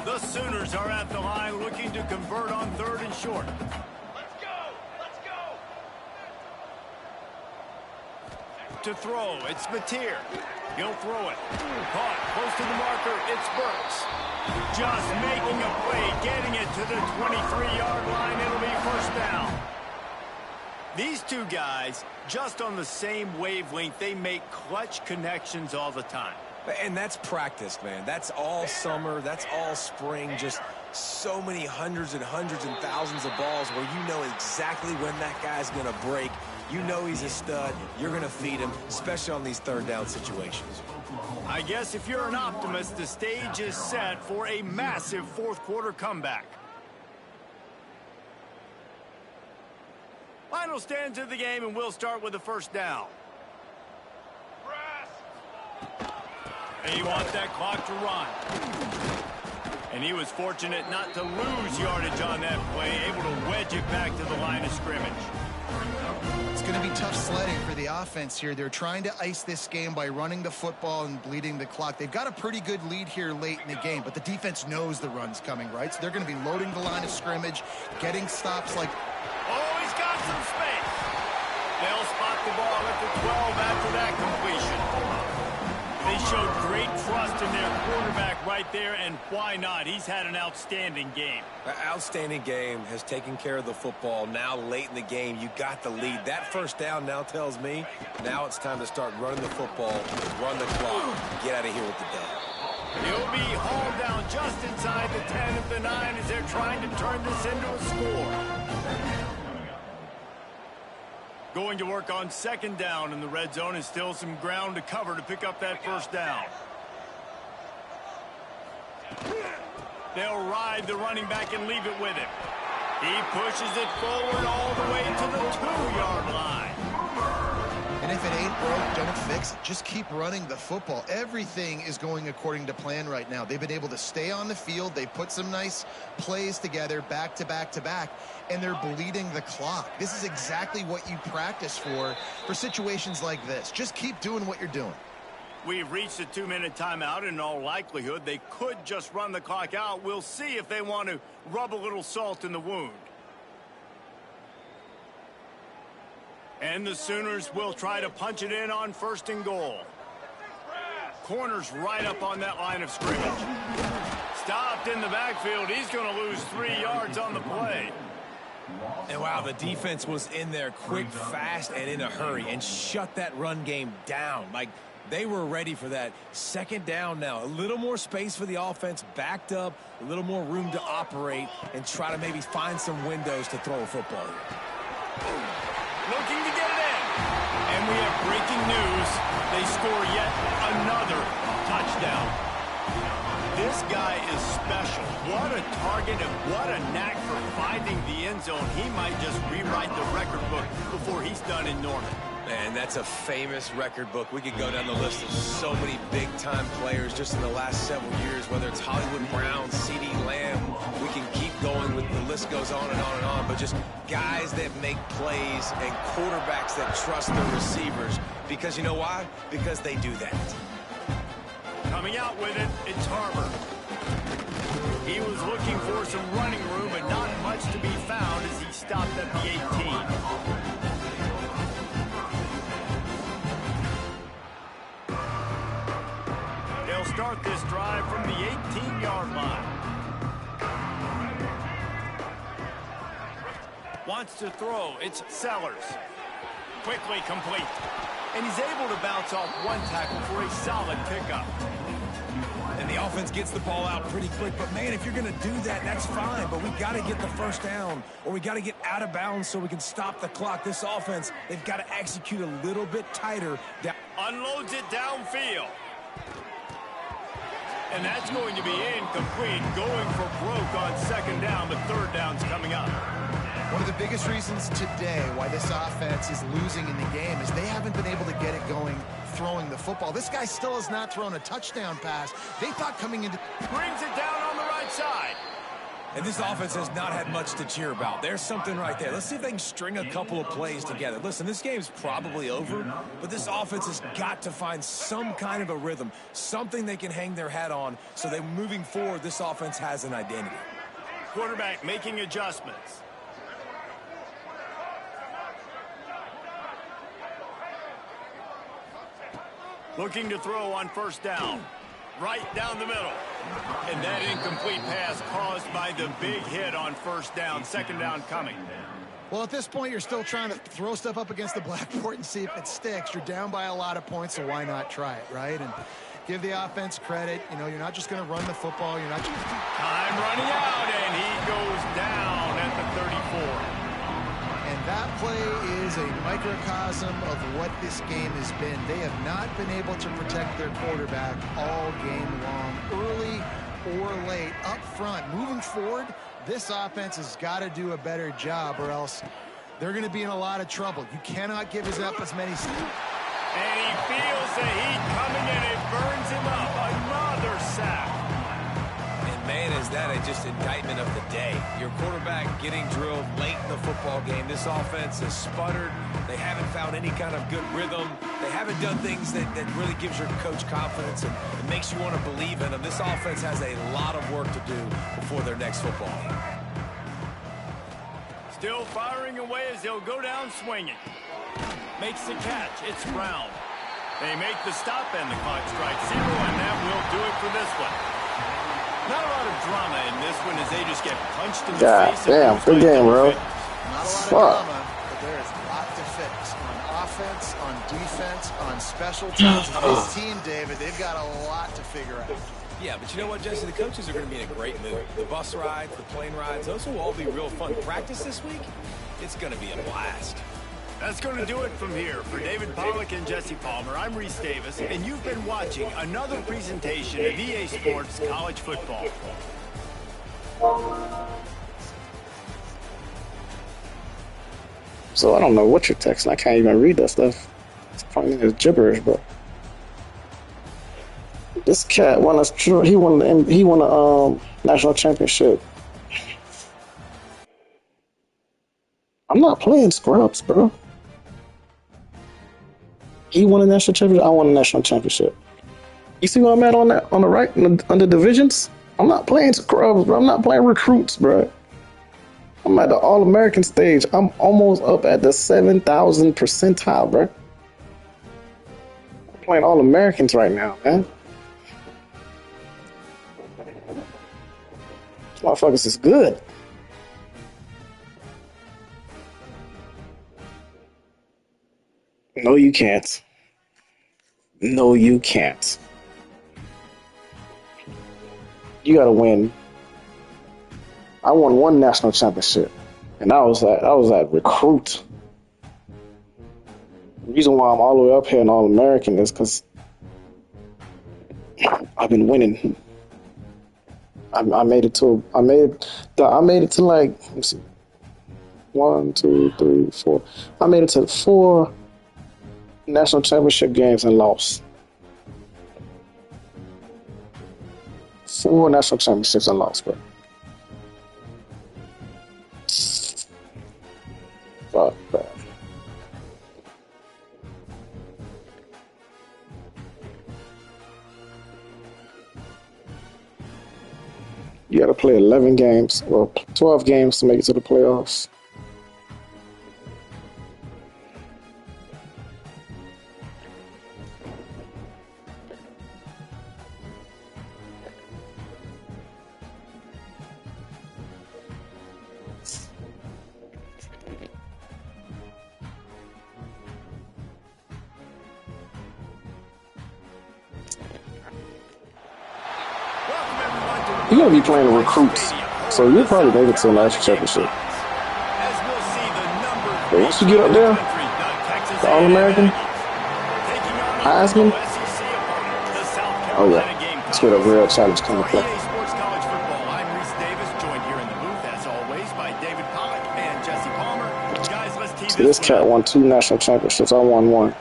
Speaker 1: The Sooners are at the line looking to convert on 3rd and short. To throw, it's Mateer. He'll throw it. Caught, close to the marker, it's Burks. Just making a play, getting it to the 23-yard line. It'll be 1st down. These two guys, just on the same wavelength, they make clutch connections all the time.
Speaker 3: And that's practice, man. That's all summer. That's all spring. Just so many hundreds and thousands of balls where you know exactly when that guy's going to break. You know he's a stud. You're going to feed him, especially on these 3rd down situations.
Speaker 1: I guess if you're an optimist, the stage is set for a massive 4th quarter comeback. Final stanza of the game, and we'll start with the 1st down. They want that clock to run. And he was fortunate not to lose yardage on that play, able to wedge it back to the line of scrimmage.
Speaker 2: It's going to be tough sledding for the offense here. They're trying to ice this game by running the football and bleeding the clock. They've got a pretty good lead here late in the game, but the defense knows the run's coming, right? So they're going to be loading the line of scrimmage, getting stops like...
Speaker 1: Oh, he's got some space. They'll spot the ball at the 12 after that completion. They showed great trust in their quarterback right there, and why not? He's had an outstanding game.
Speaker 3: Outstanding game, has taken care of the football. Now late in the game, you got the lead. That 1st down now tells me now it's time to start running the football, run the clock, get out of here with the dub.
Speaker 1: He'll be hauled down just inside the 10 of the 9 as they're trying to turn this into a score. Going to work on 2nd down in the red zone, and still some ground to cover to pick up that 1st down. They'll ride the running back and leave it with him. He pushes it forward all the way to the 2-yard line.
Speaker 2: And if it ain't broke, don't fix it. Just keep running the football. Everything is going according to plan right now. They've been able to stay on the field. They've put some nice plays together back to back to back, and they're bleeding the clock. This is exactly what you practice for situations like this. Just keep doing what you're doing.
Speaker 1: We've reached a 2-minute timeout, and in all likelihood, they could just run the clock out. We'll see if they want to rub a little salt in the wound. And the Sooners will try to punch it in on 1st and goal. Corner's right up on that line of scrimmage. Stopped in the backfield. He's going to lose 3 yards on the play.
Speaker 3: And wow, the defense was in there quick, fast, and in a hurry and shut that run game down. Like, they were ready for that. 2nd down now. A little more space for the offense, backed up, a little more room to operate and try to maybe find some windows to throw a football here.
Speaker 1: Looking to get it in. And we have breaking news. They score yet another touchdown. This guy is special. What a target and what a knack for finding the end zone. He might just rewrite the record book before he's done in Norman.
Speaker 3: Man, that's a famous record book. We could go down the list of so many big-time players just in the last several years, whether it's Hollywood Brown, C.D. Lamb. We can keep going with the list goes on and on and on, but just guys that make plays and quarterbacks that trust their receivers. Because you know why? Because they do that.
Speaker 1: Coming out with it, it's Harbor. He was looking for some running room, but not much to be found as he stopped at the 18. They'll start this drive from the 18-yard line. Wants to throw. It's Sellers. Quickly complete. And he's able to bounce off one tackle for a solid pickup.
Speaker 3: And the offense gets the ball out pretty quick. But, man, if you're going to do that, that's fine. But we got to get the 1st down, or we got to get out of bounds so we can stop the clock. This offense, they've got to execute a little bit tighter.
Speaker 1: Unloads it downfield. And that's going to be incomplete. Going for broke on 2nd down, but 3rd down's coming up.
Speaker 2: One of the biggest reasons today why this offense is losing in the game is they haven't been able to get it going throwing the football. This guy still has not thrown a touchdown pass. They thought coming into...
Speaker 1: Brings it down on the right side.
Speaker 3: And this offense has not had much to cheer about. There's something right there. Let's see if they can string a couple of plays together. Listen, this game's probably over, but this offense has got to find some kind of a rhythm, something they can hang their hat on so that moving forward, this offense has an identity.
Speaker 1: Quarterback making adjustments. Looking to throw on 1st down. Right down the middle. And that incomplete pass caused by the big hit on 1st down. 2nd down coming.
Speaker 2: Well, at this point, you're still trying to throw stuff up against the blackboard and see if it sticks. You're down by a lot of points, so why not try it, right? And give the offense credit. You know, you're not just going to run the football. You're not just...
Speaker 1: Time running out, and he goes down at the 34.
Speaker 2: And that play is a microcosm of what this game has been. They have not been able to protect their quarterback all game long, early or late, up front. Moving forward, this offense has got to do a better job, or else they're going to be in a lot of trouble. You cannot give us up as many...
Speaker 1: And he feels the heat coming, and it burns him up. Another sack.
Speaker 3: And, man, is that just indictment of the day. Your quarterback getting drilled late in the football game. This offense has sputtered. They haven't found any kind of good rhythm. They haven't done things that really gives your coach confidence and it makes you want to believe in them. This offense has a lot of work to do before their next football game.
Speaker 1: Still firing away as they'll go down swinging. Makes the catch. It's Brown. They make the stop and the clock strikes 0, and that will do it for this one. Not a lot of drama in this one as they just get punched in the face.
Speaker 5: Damn, good game, bro.
Speaker 2: Not a lot of drama, but there is a lot to fix. On offense, on defense, on special teams. This team, David, they've got a lot to figure out.
Speaker 3: Yeah, but you know what, Jesse? The coaches are going to be in a great mood. The bus rides, the plane rides, those will all be real fun. Practice this week, it's going to be a blast.
Speaker 1: That's going to do it from here. For David Pollack and Jesse Palmer, I'm Reese Davis, and you've been watching another presentation of EA Sports College Football.
Speaker 5: So I don't know what you're texting. I can't even read that stuff. Probably is gibberish, but this cat won a national championship. I'm not playing scrubs, bro. He won a national championship. I won a national championship. You see where I'm at on the right under divisions? I'm not playing scrubs, bro. I'm not playing recruits, bro. I'm at the All-American stage. I'm almost up at the 7,000 percentile, bro. I'm playing All-Americans right now, man. These motherfuckers is good. No, you can't. No, you can't. You gotta win. I won one national championship, and I was at recruit. The reason why I'm all the way up here in All American is because I've been winning. I made it to like, let me see, 1, 2, 3, 4. I made it to 4 national championship games and lost. 4 national championships and lost, bro. Fuck, bro. You got to play 11 games, well, 12 games to make it to the playoffs. You're going to be playing the recruits, so you'll probably make it to a national championship. But once you get up there, the All-American, Heisman, oh yeah, that's where the real challenge comes to play. So this cat won 2 national championships, I won 1.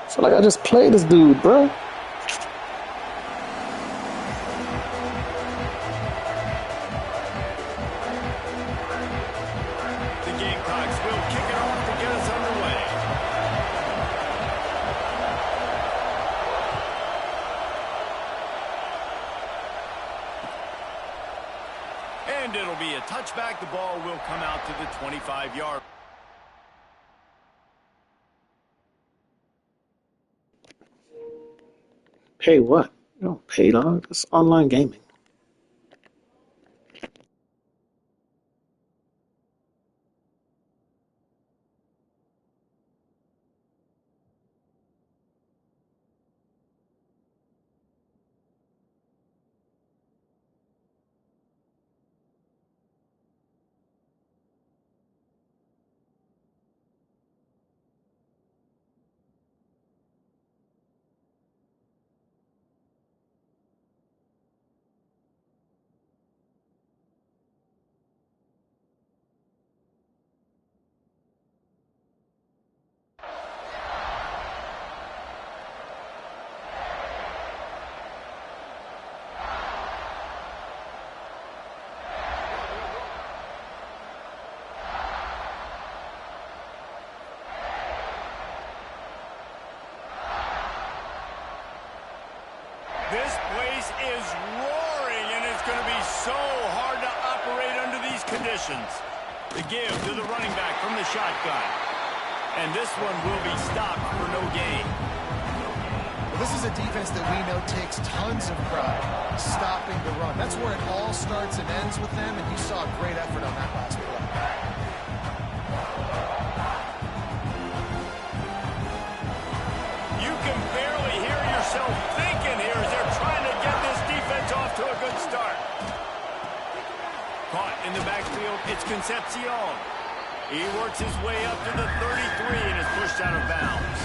Speaker 5: So like I just played this dude, bro.
Speaker 1: And it'll be a touchback. The ball will come out to the 25-yard.
Speaker 5: Pay what? You don't pay, dog. It's online gaming.
Speaker 1: This place is roaring, and it's going to be so hard to operate under these conditions. The give to the running back from the shotgun. And this one will be stopped for no gain.
Speaker 2: Well, this is a defense that we know takes tons of pride stopping the run. That's where it all starts and ends with them, and you saw a great effort on that last play.
Speaker 1: You can barely hear yourself thinking here as they're trying to get this defense off to a good start. Caught in the backfield, it's Concepcion. He works his way up to the 33 and is pushed out of bounds.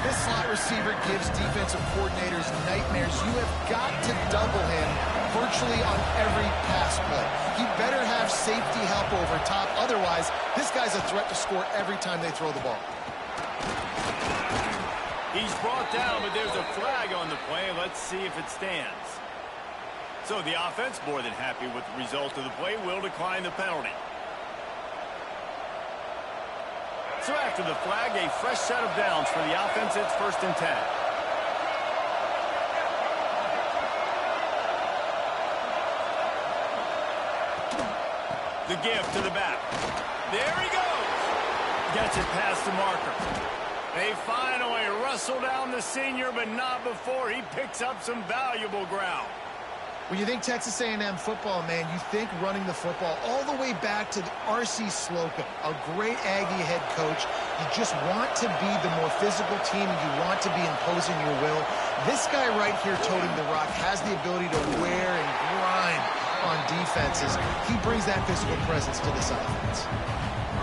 Speaker 2: This slot receiver gives defensive coordinators nightmares. You have got to double him virtually on every pass play. He better have safety help over top. Otherwise, this guy's a threat to score every time they throw the ball.
Speaker 1: He's brought down, but there's a flag on the play. Let's see if it stands. So the offense, more than happy with the result of the play, will decline the penalty. So after the flag, a fresh set of downs for the offense. It's 1st and 10. The give to the back. There he goes. Gets it past the marker. They finally wrestle down the senior, but not before he picks up some valuable ground.
Speaker 2: When you think Texas A&M football, man, you think running the football all the way back to R.C. Slocum, a great Aggie head coach. You just want to be the more physical team, and you want to be imposing your will. This guy right here toting the rock has the ability to wear and grind on defenses. He brings that physical presence to this offense.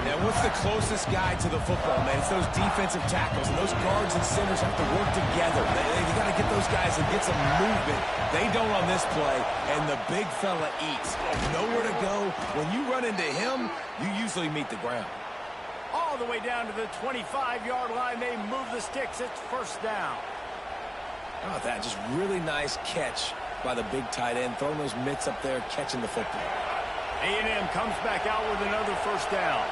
Speaker 3: Now, what's the closest guy to the football, man? It's those defensive tackles, and those guards and centers have to work together. They got to get those guys and get some movement. They don't on this play, and the big fella eats. Nowhere to go. When you run into him, you usually meet the ground.
Speaker 1: All the way down to the 25-yard line, they move the sticks. It's 1st down.
Speaker 3: How about that? Just really nice catch by the big tight end, throwing those mitts up there, catching the football.
Speaker 1: A&M comes back out with another 1st down.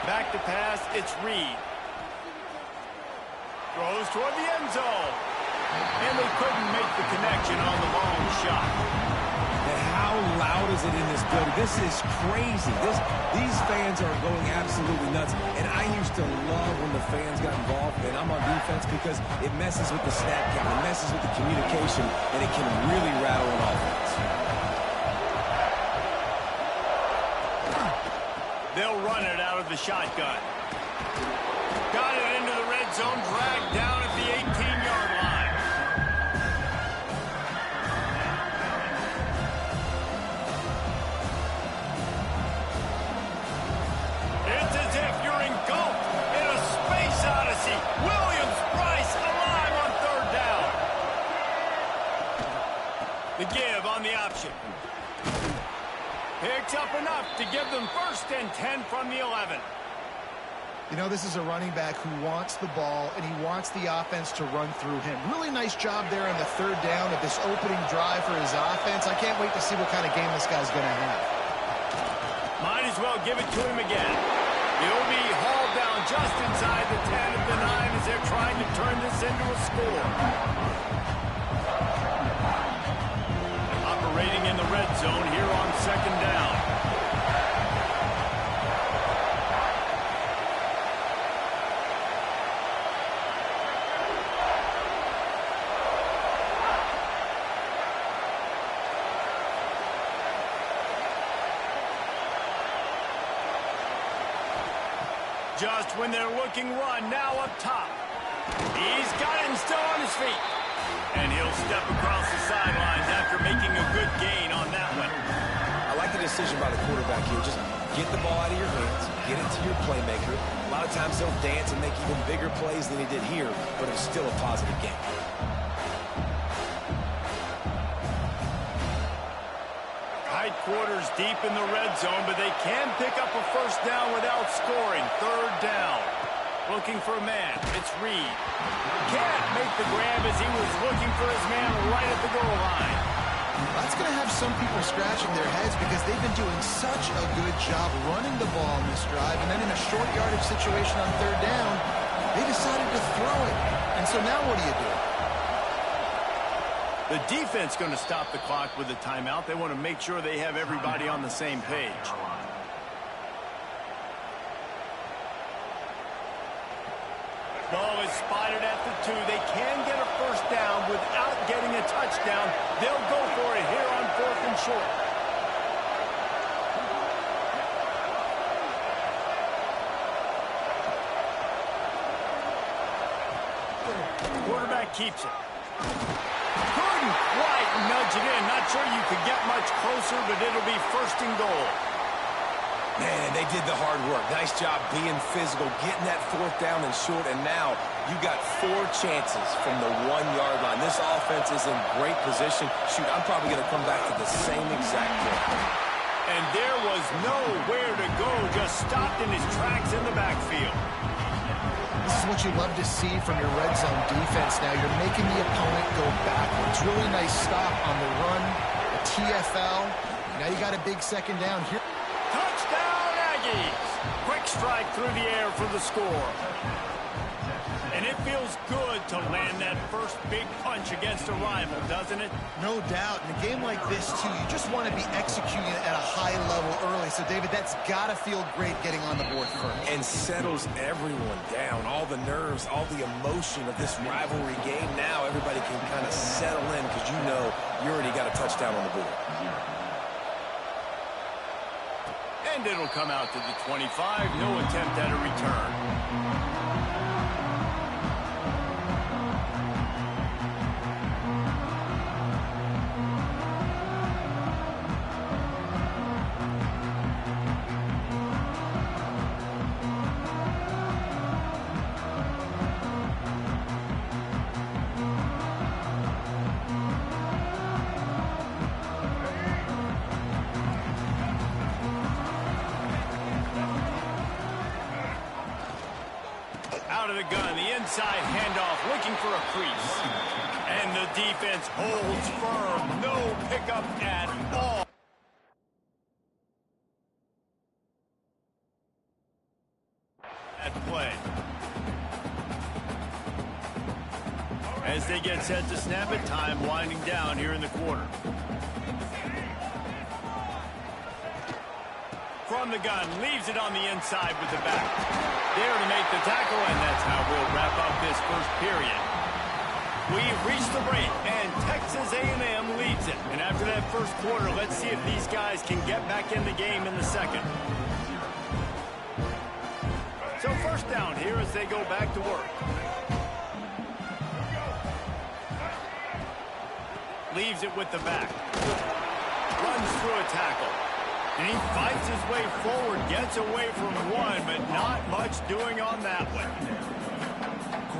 Speaker 1: Back to pass, it's Reed. Throws toward the end zone. And they couldn't make the connection on the long shot.
Speaker 3: And how loud is it in this building? This is crazy. These fans are going absolutely nuts. And I used to love when the fans got involved, and I'm on defense, because it messes with the snap count, it messes with the communication, and it can really rattle an offense.
Speaker 1: They'll run it out of the shotgun. Got it into the red zone, dragged down at the 18-yard line. It's as if you're engulfed in a space odyssey. Williams-Brice alive on 3rd down. The give on the option. Picks up enough to give them 1st and 10 from the 11.
Speaker 2: You know, this is a running back who wants the ball, and he wants the offense to run through him. Really nice job there on the 3rd down of this opening drive for his offense. I can't wait to see what kind of game this guy's going to have.
Speaker 1: Might as well give it to him again. He'll be hauled down just inside the 10 of the 9 as they're trying to turn this into a score. Operating in the red zone here on 2nd down. Just when they're looking run, now up top. He's got it and still on his feet. And he'll step across the sidelines after making a good gain on that one.
Speaker 3: I like the decision by the quarterback here. Just get the ball out of your hands, get it to your playmaker. A lot of times they'll dance and make even bigger plays than he did here, but it's still a positive game.
Speaker 1: Tight quarters deep in the red zone, but they can pick up a 1st down without scoring. 3rd down. Looking for a man. It's Reed. Can't make the grab as he was looking for his man right at the goal line.
Speaker 2: That's going to have some people scratching their heads because they've been doing such a good job running the ball in this drive, and then in a short yardage situation on 3rd down, they decided to throw it. And so now what do you do?
Speaker 1: The defense going to stop the clock with a timeout. They want to make sure they have everybody on the same page. Ball is spotted at the 2. They can get a 1st down without getting a touchdown. They'll go for it here on 4th and short. Quarterback keeps it. Couldn't quite nudge it in. Not sure you could get much closer, but it'll be first and goal.
Speaker 3: Man, they did the hard work. Nice job being physical, getting that fourth down and short, and now you got 4 chances from the 1-yard line. This offense is in great position. Shoot, I'm probably going to come back to the same exact point.
Speaker 1: And there was nowhere to go, just stopped in his tracks in the backfield.
Speaker 2: This is what you love to see from your red zone defense now. You're making the opponent go backwards. Really nice stop on the run, a TFL. Now you got a big second down here.
Speaker 1: Touchdown, Aggies! Quick strike through the air for the score. And it feels good to land that first big punch against a rival, doesn't it?
Speaker 2: No doubt. In a game like this, too, you just want to be executing at a high level early. So, David, that's got to feel great getting on the board first.
Speaker 3: And settles everyone down. All the nerves, all the emotion of this rivalry game. Now everybody can kind of settle in because you know you already got a touchdown on the board.
Speaker 1: And it'll come out to the 25. No attempt at a return. Out of the gun, the inside handoff, looking for a crease. And the defense holds firm. No pickup at all. At play. As they get set to snap it, time winding down here in the quarter. From the gun, leaves it on the inside with the back. There to make the tackle, and that's how we'll wrap up this first period. We've reached the break, and Texas A&M leads it. And after that first quarter, let's see if these guys can get back in the game in the second. So first down here as they go back to work. Leaves it with the back. Runs through a tackle. And he fights his way forward, gets away from one, but not much doing on that one.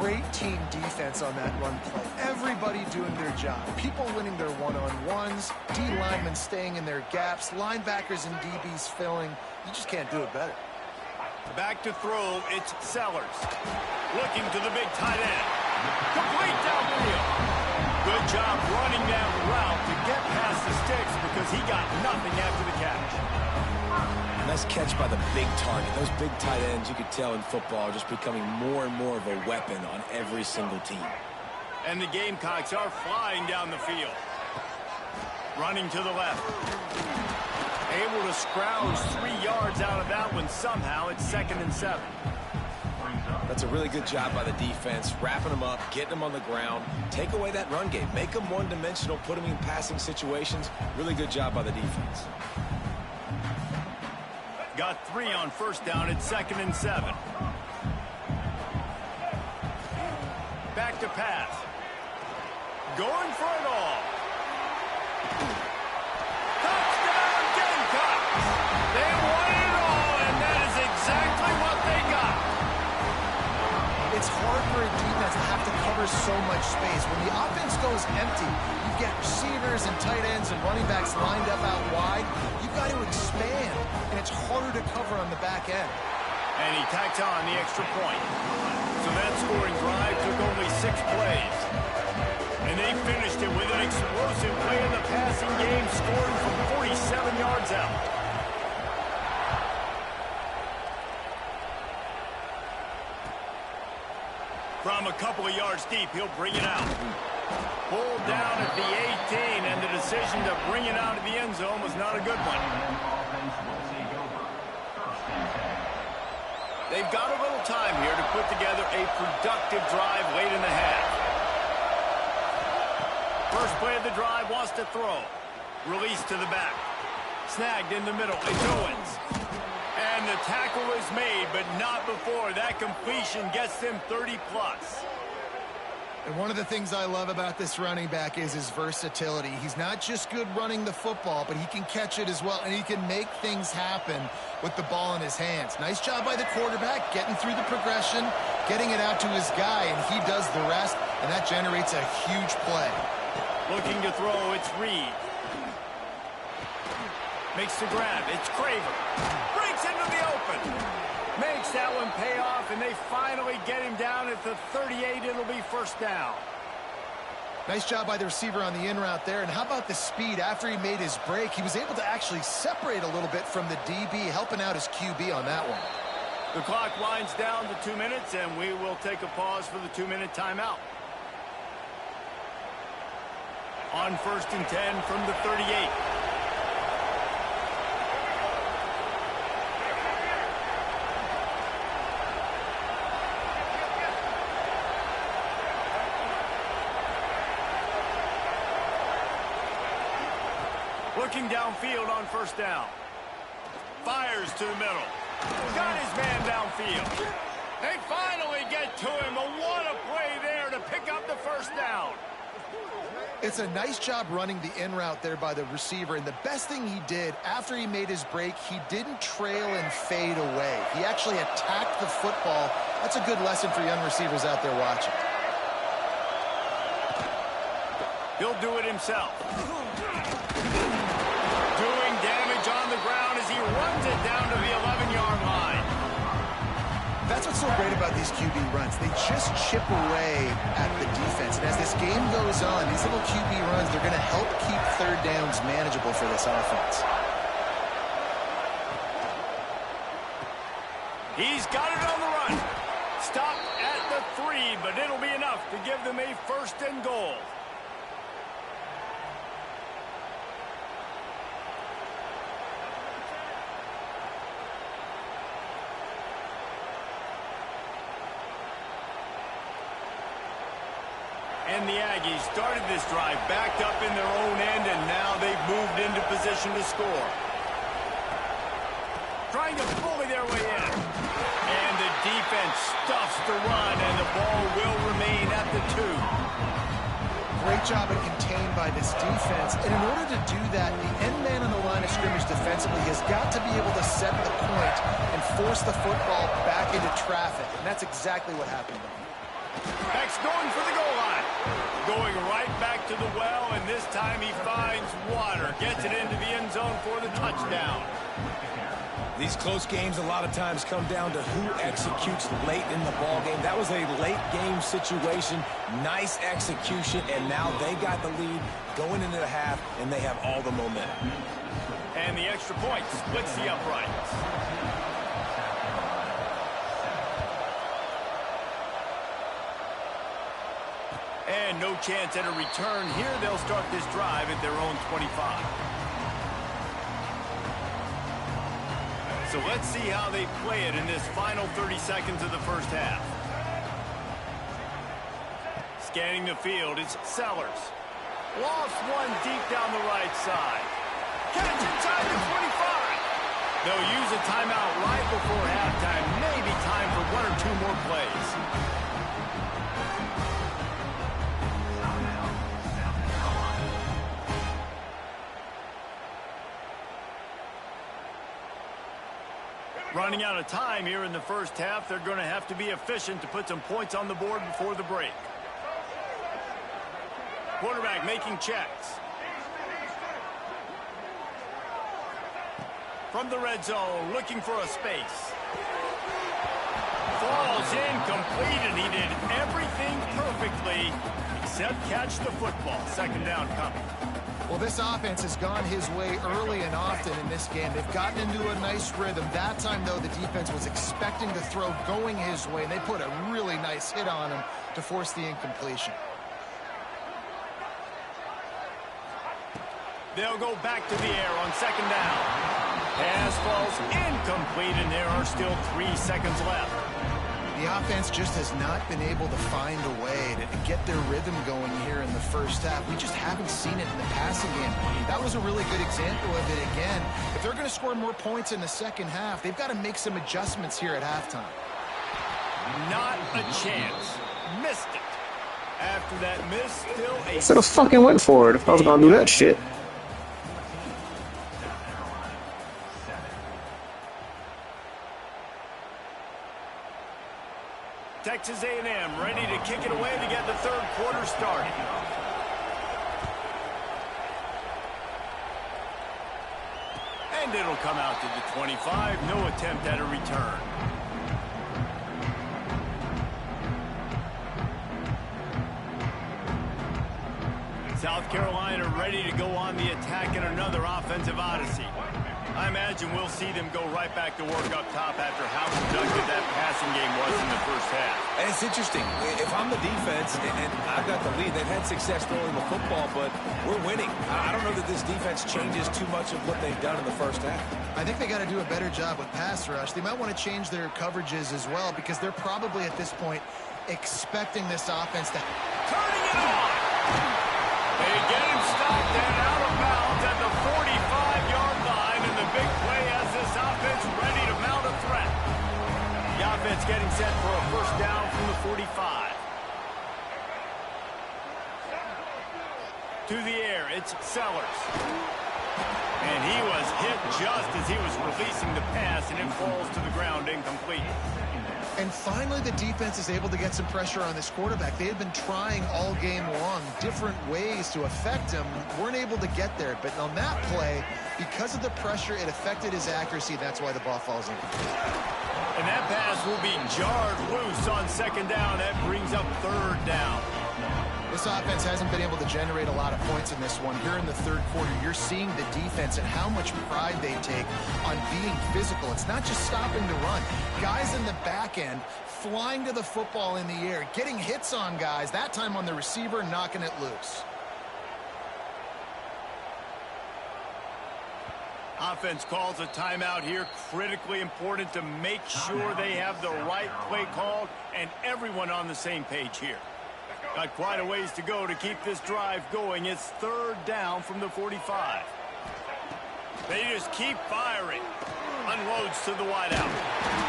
Speaker 2: Great team defense on that run play. Everybody doing their job. People winning their one-on-ones, D linemen staying in their gaps, linebackers and DBs filling. You just can't do it better.
Speaker 1: Back to throw, it's Sellers. Looking to the big tight end. Complete downfield. Good job running that route to get past the sticks because he got nothing after the catch.
Speaker 3: Nice catch by the big target. Those big tight ends, you could tell in football, are just becoming more and more of a weapon on every single team.
Speaker 1: And the Gamecocks are flying down the field. Running to the left. Able to scrounge 3 yards out of that one somehow. It's 2nd and 7.
Speaker 3: That's a really good job by the defense, wrapping them up, getting them on the ground, take away that run game, make them one-dimensional, put them in passing situations. Really good job by the defense.
Speaker 1: Got 3 on first down at 2nd and 7. Back to pass. Going for it all. Touchdown Gamecocks! They won it all, and that is exactly what they got.
Speaker 2: It's hard for a defense to have to cover so much space. When the offense goes empty, you get receivers and tight ends and running backs lined up out wide. You've got to expand, and it's harder to cover on the back end.
Speaker 1: And he tacked on the extra point. So that scoring drive took only 6 plays. And they finished it with an explosive play in the passing game, scoring from 47 yards out. From a couple of yards deep, he'll bring it out. Pulled down at the 18, and the decision to bring it out of the end zone was not a good one. They've got a little time here to put together a productive drive late in the half. First play of the drive wants to throw. Release to the back. Snagged in the middle. It's Owens. And the tackle is made, but not before that completion gets them 30+.
Speaker 2: And one of the things I love about this running back is his versatility. He's not just good running the football, but he can catch it as well, and he can make things happen with the ball in his hands. Nice job by the quarterback, getting through the progression, getting it out to his guy, and he does the rest, and that generates a huge play.
Speaker 1: Looking to throw, it's Reed. Makes the grab, it's Craver. Breaks into the open. Makes that one pay off, and they finally get him down at the 38. It'll be first down.
Speaker 2: Nice job by the receiver on the in route there. And how about the speed? After he made his break, he was able to actually separate a little bit from the DB, helping out his QB on that one.
Speaker 1: The clock winds down to 2 minutes, and we will take a pause for the 2-minute timeout. On 1st and 10 from the 38. Looking downfield on first down. Fires to the middle. Got his man downfield. They finally get to him. What a play there to pick up the first down.
Speaker 2: It's a nice job running the in route there by the receiver. And the best thing he did after he made his break, he didn't trail and fade away. He actually attacked the football. That's a good lesson for young receivers out there watching.
Speaker 1: He'll do it himself. Doing damage on the ground as he runs it down to the 11-yard line.
Speaker 2: That's what's so great about these QB runs. They just chip away at the defense. And as this game goes on, these little QB runs, they're going to help keep third downs manageable for this offense.
Speaker 1: He's got it on the run. Stopped at the 3, but it'll be enough to give them a 1st and goal. And the Aggies started this drive backed up in their own end, and now they've moved into position to score. Trying to bully their way in. And the defense stuffs the run, and the ball will remain at the 2.
Speaker 2: Great job of contained by this defense. And in order to do that, the end man on the line of scrimmage defensively has got to be able to set the point and force the football back into traffic. And that's exactly what happened.
Speaker 1: Beck's going for the goal line. Going right back to the well, and this time he finds water. Gets it into the end zone for the touchdown.
Speaker 3: These close games a lot of times come down to who executes late in the ball game. That was a late game situation. Nice execution, and now they got the lead going into the half, and they have all the momentum.
Speaker 1: And the extra point splits the uprights. And no chance at a return here. They'll start this drive at their own 25. So let's see how they play it in this final 30 seconds of the first half. Scanning the field, it's Sellers. Lost one deep down the right side. Catch inside the 25. They'll use a timeout right before halftime. Maybe time for 1 or 2 more plays. Running out of time here in the first half. They're going to have to be efficient to put some points on the board before the break. Quarterback making checks. From the red zone, looking for a space. Falls incomplete, and he did everything perfectly except catch the football. 2nd down coming.
Speaker 2: Well, this offense has gone his way early and often in this game. They've gotten into a nice rhythm. That time, though, the defense was expecting the throw going his way, and they put a really nice hit on him to force the incompletion.
Speaker 1: They'll go back to the air on 2nd down. Pass falls incomplete, and there are still 3 seconds left.
Speaker 2: The offense just has not been able to find a way to get their rhythm going here in the first half. We just haven't seen it in the passing game. That was a really good example of it again. If they're going to score more points in the second half, they've got to make some adjustments here at halftime.
Speaker 1: Not a chance. Missed it. After that miss, still a...
Speaker 5: Should have fucking went for it if I was gonna do that shit.
Speaker 1: Texas A&M ready to kick it away to get the third quarter started. And it'll come out to the 25. No attempt at a return. South Carolina ready to go on the attack in another offensive odyssey. I imagine we'll see them go right back to work up top after how productive that passing game was in the first half.
Speaker 3: And it's interesting. If I'm the defense and I've got the lead, they've had success throwing the football, but we're winning. I don't know that this defense changes too much of what they've done in the first half.
Speaker 2: I think they got to do a better job with pass rush. They might want to change their coverages as well because they're probably at this point expecting this offense to...
Speaker 1: Turning it on! They get him stopped and out of bounds at the 45-yard line, and the big play has this offense ready to mount a threat. The offense getting set for a first down from the 45. To the air, it's Sellers. And he was hit just as he was releasing the pass, and it falls to the ground incomplete.
Speaker 2: And finally, the defense is able to get some pressure on this quarterback. They had been trying all game long different ways to affect him. Weren't able to get there. But on that play, because of the pressure, it affected his accuracy. That's why the ball falls incomplete.
Speaker 1: And that pass will be jarred loose on second down. That brings up third down.
Speaker 2: This offense hasn't been able to generate a lot of points in this one. Here in the third quarter, you're seeing the defense and how much pride they take on being physical. It's not just stopping the run. Guys in the back end flying to the football in the air, getting hits on guys, that time on the receiver, knocking it loose.
Speaker 1: Offense calls a timeout here. Critically important to make sure they have the right play called and everyone on the same page here. Got quite a ways to go to keep this drive going. It's third down from the 45. They just keep firing. Unloads to the wideout.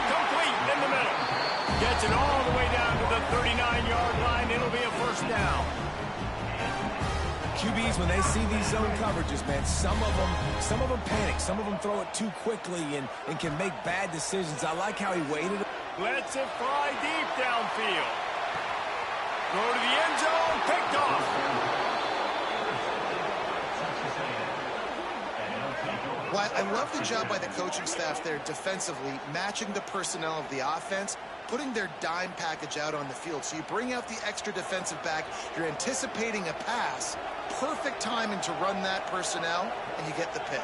Speaker 1: Complete in the middle. Gets it all the way down to the 39-yard line. It'll be a first down.
Speaker 3: QBs, when they see these zone coverages, man, some of them panic. Some of them throw it too quickly and can make bad decisions. I like how he waited.
Speaker 1: Lets it fly deep downfield. Throw to the end zone, picked off.
Speaker 2: Well, I love the job by the coaching staff there defensively, matching the personnel of the offense, putting their dime package out on the field. So you bring out the extra defensive back, you're anticipating a pass, perfect timing to run that personnel, and you get the pick.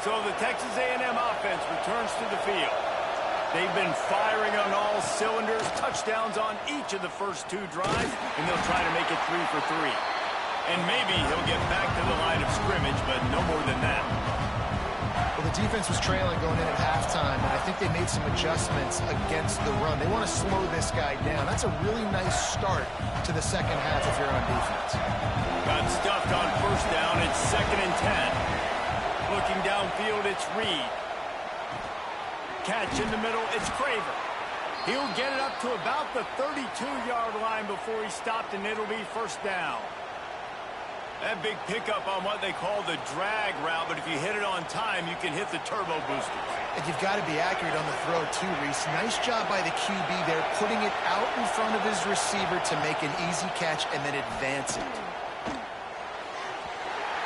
Speaker 1: So the Texas A&M offense returns to the field. They've been firing on all cylinders, touchdowns on each of the first two drives, and they'll try to make it 3 for 3. And maybe he'll get back to the line of scrimmage, but no more than that.
Speaker 2: Well, the defense was trailing going in at halftime, and I think they made some adjustments against the run. They want to slow this guy down. That's a really nice start to the second half if you're on defense.
Speaker 1: Got stuffed on first down. It's 2nd and 10. Looking downfield, it's Reed. Catch in the middle, it's Craver. He'll get it up to about the 32-yard line before he stopped, and it'll be first down. That big pickup on what they call the drag route, but if you hit it on time, you can hit the turbo booster.
Speaker 2: And you've got to be accurate on the throw, too, Reese. Nice job by the QB there, putting it out in front of his receiver to make an easy catch and then advance it.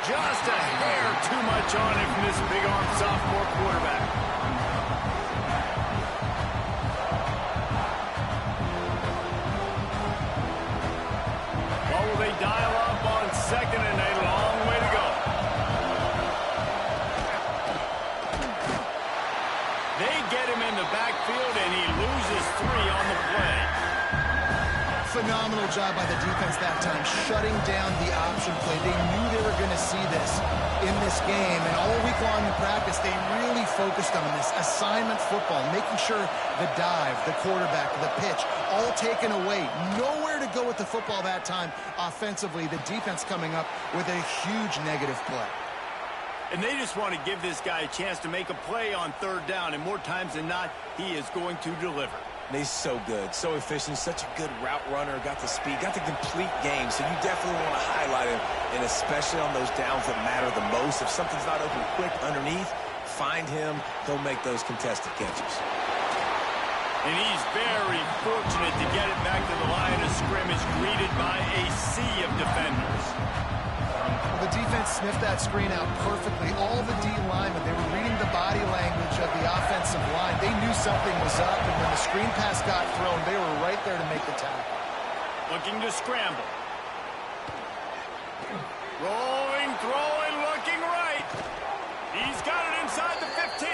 Speaker 1: Just a hair too much on it from this big-arm sophomore quarterback. Will they dial up on 2nd and a long way to go? They get him in the backfield, and he loses 3 on the play.
Speaker 2: Phenomenal job by the defense that time, shutting down the option play. They knew they were going to see this in this game, and all week long in practice, they really focused on this assignment football, making sure the dive, the quarterback, the pitch, all taken away. Nowhere to go with the football that time offensively. The defense coming up with a huge negative play.
Speaker 1: And they just want to give this guy a chance to make a play on third down, and more times than not, he is going to deliver.
Speaker 3: And he's so good, so efficient, such a good route runner, got the speed, got the complete game, so you definitely want to highlight him, and especially on those downs that matter the most. If something's not open quick underneath, find him, he'll make those contested catches.
Speaker 1: And he's very fortunate to get it back to the line of scrimmage, greeted by a sea of defenders.
Speaker 2: Well, the defense sniffed that screen out perfectly. All the D linemen, they were reading the body language of the offensive line. They knew something was up, and when the screen pass got thrown, they were right there to make the tackle.
Speaker 1: Looking to scramble. Rolling, throwing, looking right. He's got it inside the 15.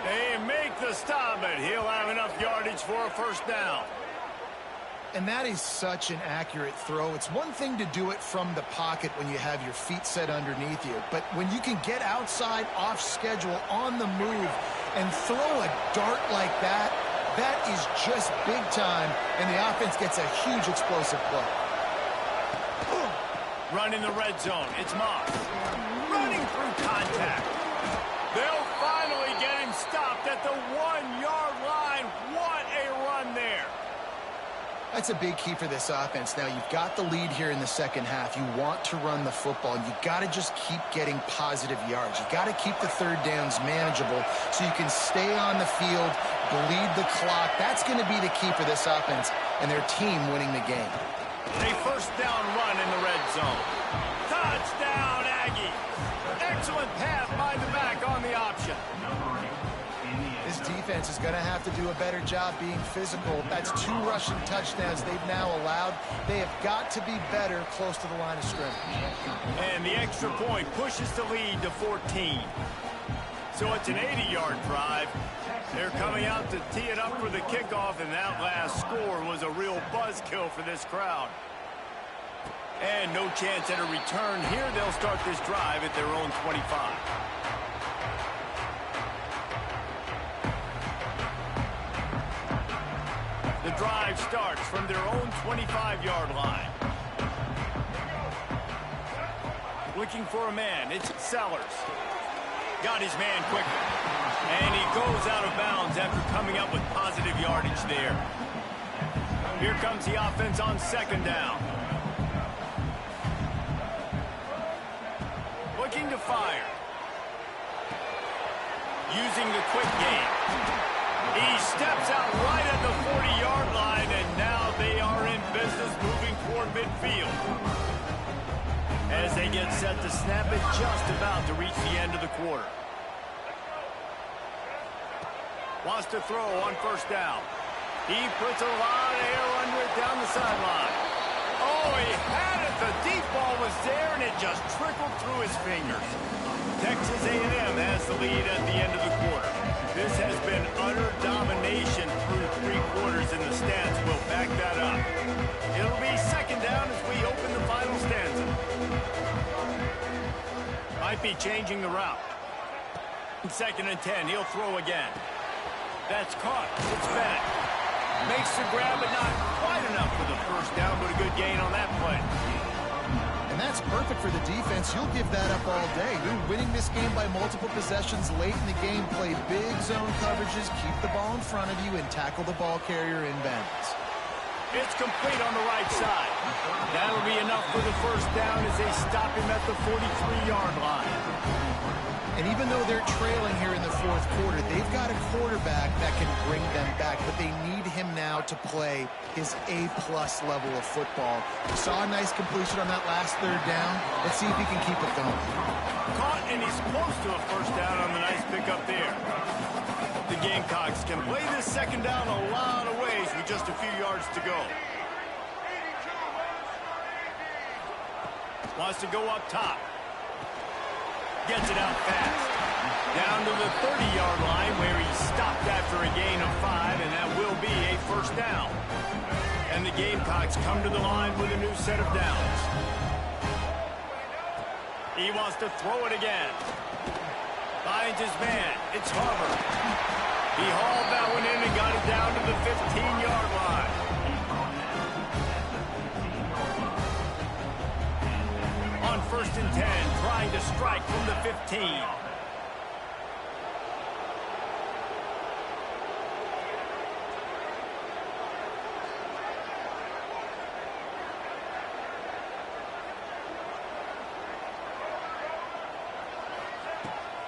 Speaker 1: They make the stop, but he'll have enough yardage for a first down.
Speaker 2: And that is such an accurate throw. It's one thing to do it from the pocket when you have your feet set underneath you, but when you can get outside, off schedule, on the move, and throw a dart like that, that is just big time, and the offense gets a huge explosive play.
Speaker 1: Run in the red zone. It's Moss. Running through contact. They'll finally get him stopped at the 1-yard line. What a run there.
Speaker 2: That's a big key for this offense. Now, you've got the lead here in the second half. You want to run the football. You got to just keep getting positive yards. You got to keep the third downs manageable so you can stay on the field, bleed the clock. That's going to be the key for this offense and their team winning the game.
Speaker 1: A first down run in the red zone. Touchdown, Aggie. Excellent pass by the back on the option.
Speaker 2: This defense is going to have to do a better job being physical. That's 2 rushing touchdowns they've now allowed. They have got to be better close to the line of scrimmage.
Speaker 1: And the extra point pushes the lead to 14. So it's an 80-yard drive. They're coming out to tee it up for the kickoff, and that last score was a real buzzkill for this crowd. And no chance at a return here. They'll start this drive at their own 25. The drive starts from their own 25-yard line. Looking for a man. It's Sellers. Got his man quickly. And he goes out of bounds after coming up with positive yardage there. Here comes the offense on second down. Looking to fire. Using the quick game. He steps out right at the 40-yard line, and now they are in business moving toward midfield. As they get set to snap it, just about to reach the end of the quarter. Wants to throw on first down. He puts a lot of air under it down the sideline. Oh, he had it. The deep ball was there, and it just trickled through his fingers. Texas A&M has the lead at the end of the quarter. This has been utter domination through 3 quarters, and the stats will back that up. It'll be second down as we open the final stanza. Might be changing the route. Second and 10, he'll throw again. That's caught. It's back. Makes the grab, but not quite enough for the first down, but a good gain on that play.
Speaker 2: And that's perfect for the defense. You'll give that up all day. You're winning this game by multiple possessions late in the game. Play big zone coverages, keep the ball in front of you, and tackle the ball carrier inbounds.
Speaker 1: It's complete on the right side. That'll be enough for the first down as they stop him at the 43-yard line.
Speaker 2: And even though they're trailing here in the fourth quarter, they've got a quarterback that can bring them back, but they need him now to play his A-plus level of football. We saw a nice completion on that last third down. Let's see if he can keep it going.
Speaker 1: Caught, and he's close to a first down on the nice pickup there. The Gamecocks can play this second down a lot of ways with just a few yards to go. Wants to go up top. Gets it out fast. Down to the 30-yard line where he stopped after a gain of 5, and that will be a first down. And the Gamecocks come to the line with a new set of downs. He wants to throw it again. Finds his man. It's Harvard. He hauled that one in and got it down to the 15-yard line. On first first and 10, trying to strike from the 15.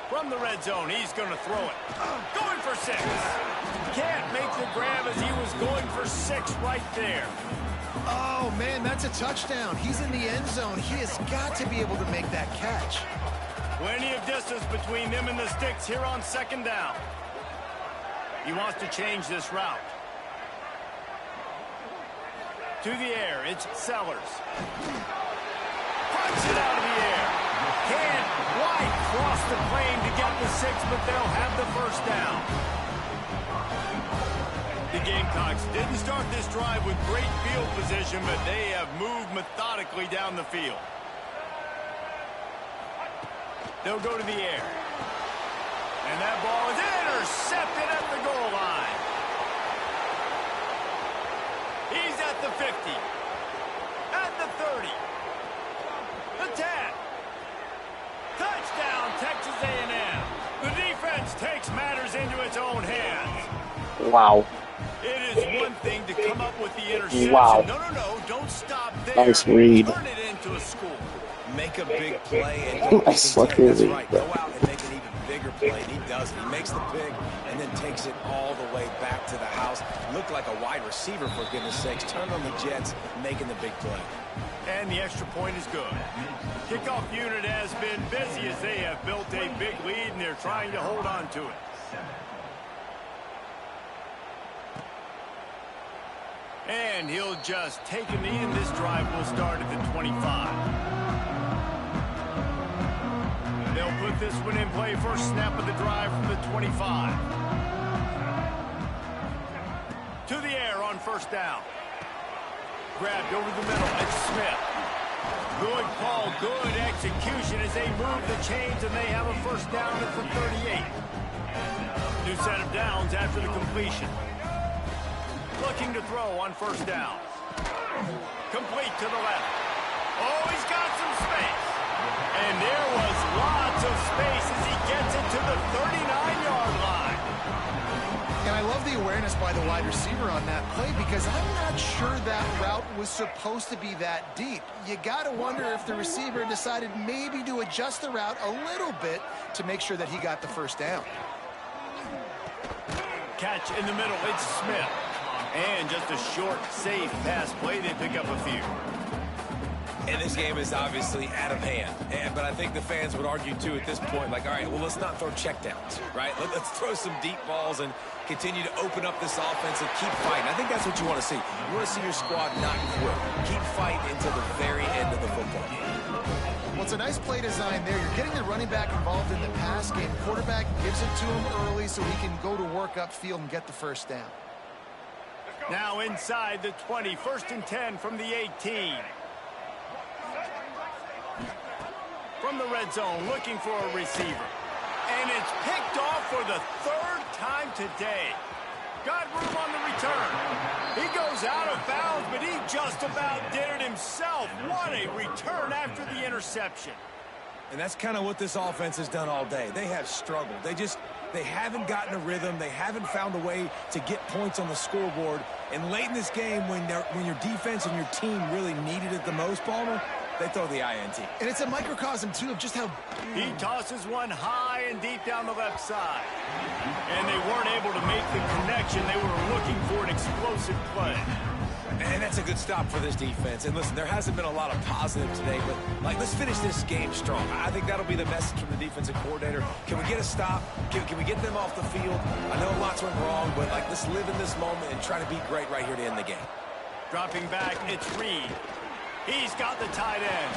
Speaker 1: From the red zone, he's going to throw it. Going for 6. Can't make the grab as he was going for 6 right there.
Speaker 2: Oh, man, that's a touchdown. He's in the end zone. He has got to be able to make that catch.
Speaker 1: Plenty of distance between them and the sticks here on second down. He wants to change this route. To the air, it's Sellers. Punch it out of the air. Can't quite cross the plane to get the 6, but they'll have the first down. The Gamecocks didn't start this drive with great field position, but they have moved methodically down the field. They'll go to the air. And that ball is intercepted at the goal line. He's at the 50. At the 30. The 10. Touchdown, Texas A&M. The defense takes matters into its own hands.
Speaker 5: Wow.
Speaker 1: It is one thing to come up with the interception.
Speaker 5: Wow.
Speaker 1: No, don't stop there.
Speaker 5: Nice read.
Speaker 1: Turn it into a score.
Speaker 3: Make a big play and
Speaker 5: Nice fucking
Speaker 3: that's
Speaker 5: read,
Speaker 3: right.
Speaker 5: bro.
Speaker 3: Go out and make an even bigger play. And he does it. He makes the pick and then takes it all the way back to the house. Looked like a wide receiver, for goodness sakes. Turned on the Jets, making the big play.
Speaker 1: And the extra point is good. Kickoff unit has been busy as they have built a big lead, and they're trying to hold on to it. And he'll just take a knee, and this drive will start at the 25. They'll put this one in play. First snap of the drive from the 25. To the air on first down. Grabbed over the middle. It's Smith. Good call, good execution as they move the chains, and they have a first down at the 38. New set of downs after the completion. Looking to throw on first down. Complete to the left. Oh, he's got some space. And there was lots of space as he gets it to the 39-yard line.
Speaker 2: And I love the awareness by the wide receiver on that play because I'm not sure that route was supposed to be that deep. You got to wonder if the receiver decided maybe to adjust the route a little bit to make sure that he got the first down.
Speaker 1: Catch in the middle. It's Smith. And just a short, safe pass play. They pick up a few.
Speaker 3: And this game is obviously out of hand. But I think the fans would argue, too, at this point, like, all right, well, let's not throw checkdowns, right? Let's throw some deep balls and continue to open up this offense and keep fighting. I think that's what you want to see. You want to see your squad not quit. Keep fighting until the very end of the football game.
Speaker 2: Well, it's a nice play design there. You're getting the running back involved in the pass game. Quarterback gives it to him early so he can go to work upfield and get the first down.
Speaker 1: Now inside the 20, first and 10 from the 18. From the red zone, looking for a receiver. And it's picked off for the 3rd time today. Got room on the return. He goes out of bounds, but he just about did it himself. What a return after the interception.
Speaker 3: And that's kind of what this offense has done all day. They have struggled. They haven't gotten a rhythm. They haven't found a way to get points on the scoreboard. And late in this game, when your defense and your team really needed it the most, Palmer, they throw the INT.
Speaker 2: And it's a microcosm, too, of just how...
Speaker 1: He tosses one high and deep down the left side. And they weren't able to make the connection. They were looking for an explosive play.
Speaker 3: And that's a good stop for this defense. And listen, there hasn't been a lot of positive today, but, let's finish this game strong. I think that'll be the message from the defensive coordinator. Can we get a stop? Can we get them off the field? I know lots went wrong, but, let's live in this moment and try to be great right here to end the game.
Speaker 1: Dropping back, it's Reed. He's got the tight end.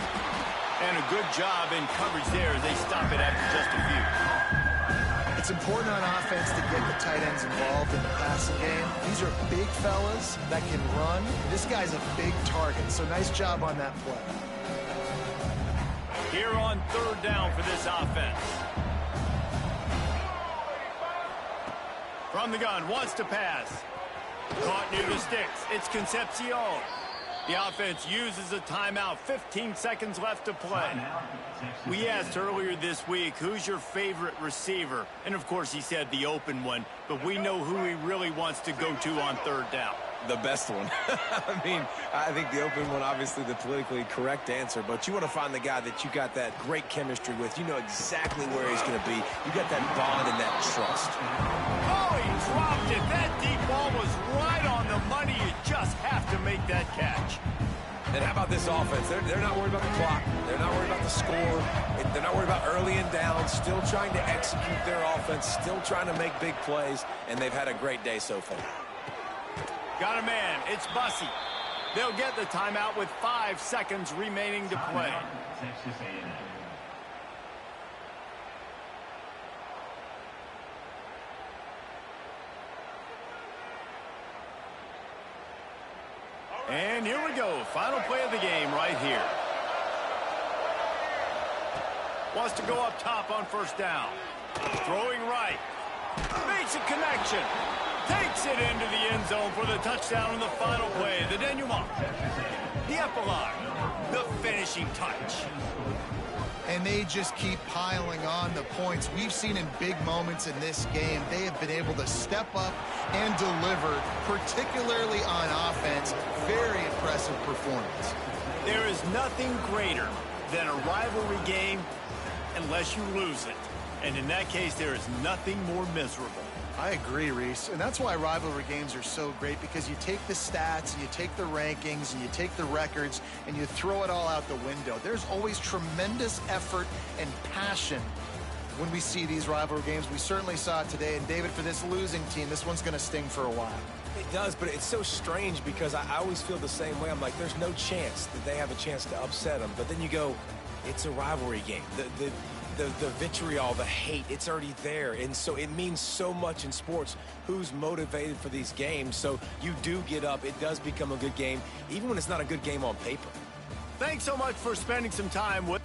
Speaker 1: And a good job in coverage there as they stop it after just a few.
Speaker 2: It's important on offense to get the tight ends involved in the passing game. These are big fellas that can run. This guy's a big target, so nice job on that play.
Speaker 1: Here on 3rd down for this offense. From the gun, wants to pass. Caught near the sticks. It's Concepcion. The offense uses a timeout. 15 seconds left to play. We asked earlier this week, who's your favorite receiver? And, of course, he said the open one. But we know who he really wants to go to on third down.
Speaker 3: The best one. I mean, I think the open one, obviously the politically correct answer, but you want to find the guy that you got that great chemistry with. You know exactly where he's going to be. You got that bond and that trust.
Speaker 1: Oh, he dropped it. That deep ball was right on the money. You just have to make that catch.
Speaker 3: And how about this offense? They're not worried about the clock. They're not worried about the score. They're not worried about early and down. Still trying to execute their offense. Still trying to make big plays. And they've had a great day so far.
Speaker 1: Got a man. It's Bussey. They'll get the timeout with 5 seconds remaining to play.
Speaker 4: Texas A&M.
Speaker 1: And here we go. Final play of the game right here. Wants to go up top on first down. Throwing right. Makes a connection. Takes it into the end zone for the touchdown in the final play. The denouement. The epilogue. The finishing touch.
Speaker 2: And they just keep piling on the points. We've seen in big moments in this game, they have been able to step up and deliver, particularly on offense. Very impressive performance.
Speaker 1: There is nothing greater than a rivalry game unless you lose it. And in that case, there is nothing more miserable.
Speaker 2: I agree, Reese. And that's why rivalry games are so great, because you take the stats and you take the rankings and you take the records and you throw it all out the window. There's always tremendous effort and passion when we see these rivalry games. We certainly saw it today. And, David, for this losing team, this one's going to sting for a while.
Speaker 3: It does, but it's so strange because I always feel the same way. I'm like, there's no chance that they have a chance to upset them. But then you go, it's a rivalry game. The vitriol, the hate, it's already there. And so it means so much in sports who's motivated for these games. So you do get up. It does become a good game, even when it's not a good game on paper.
Speaker 1: Thanks so much for spending some time with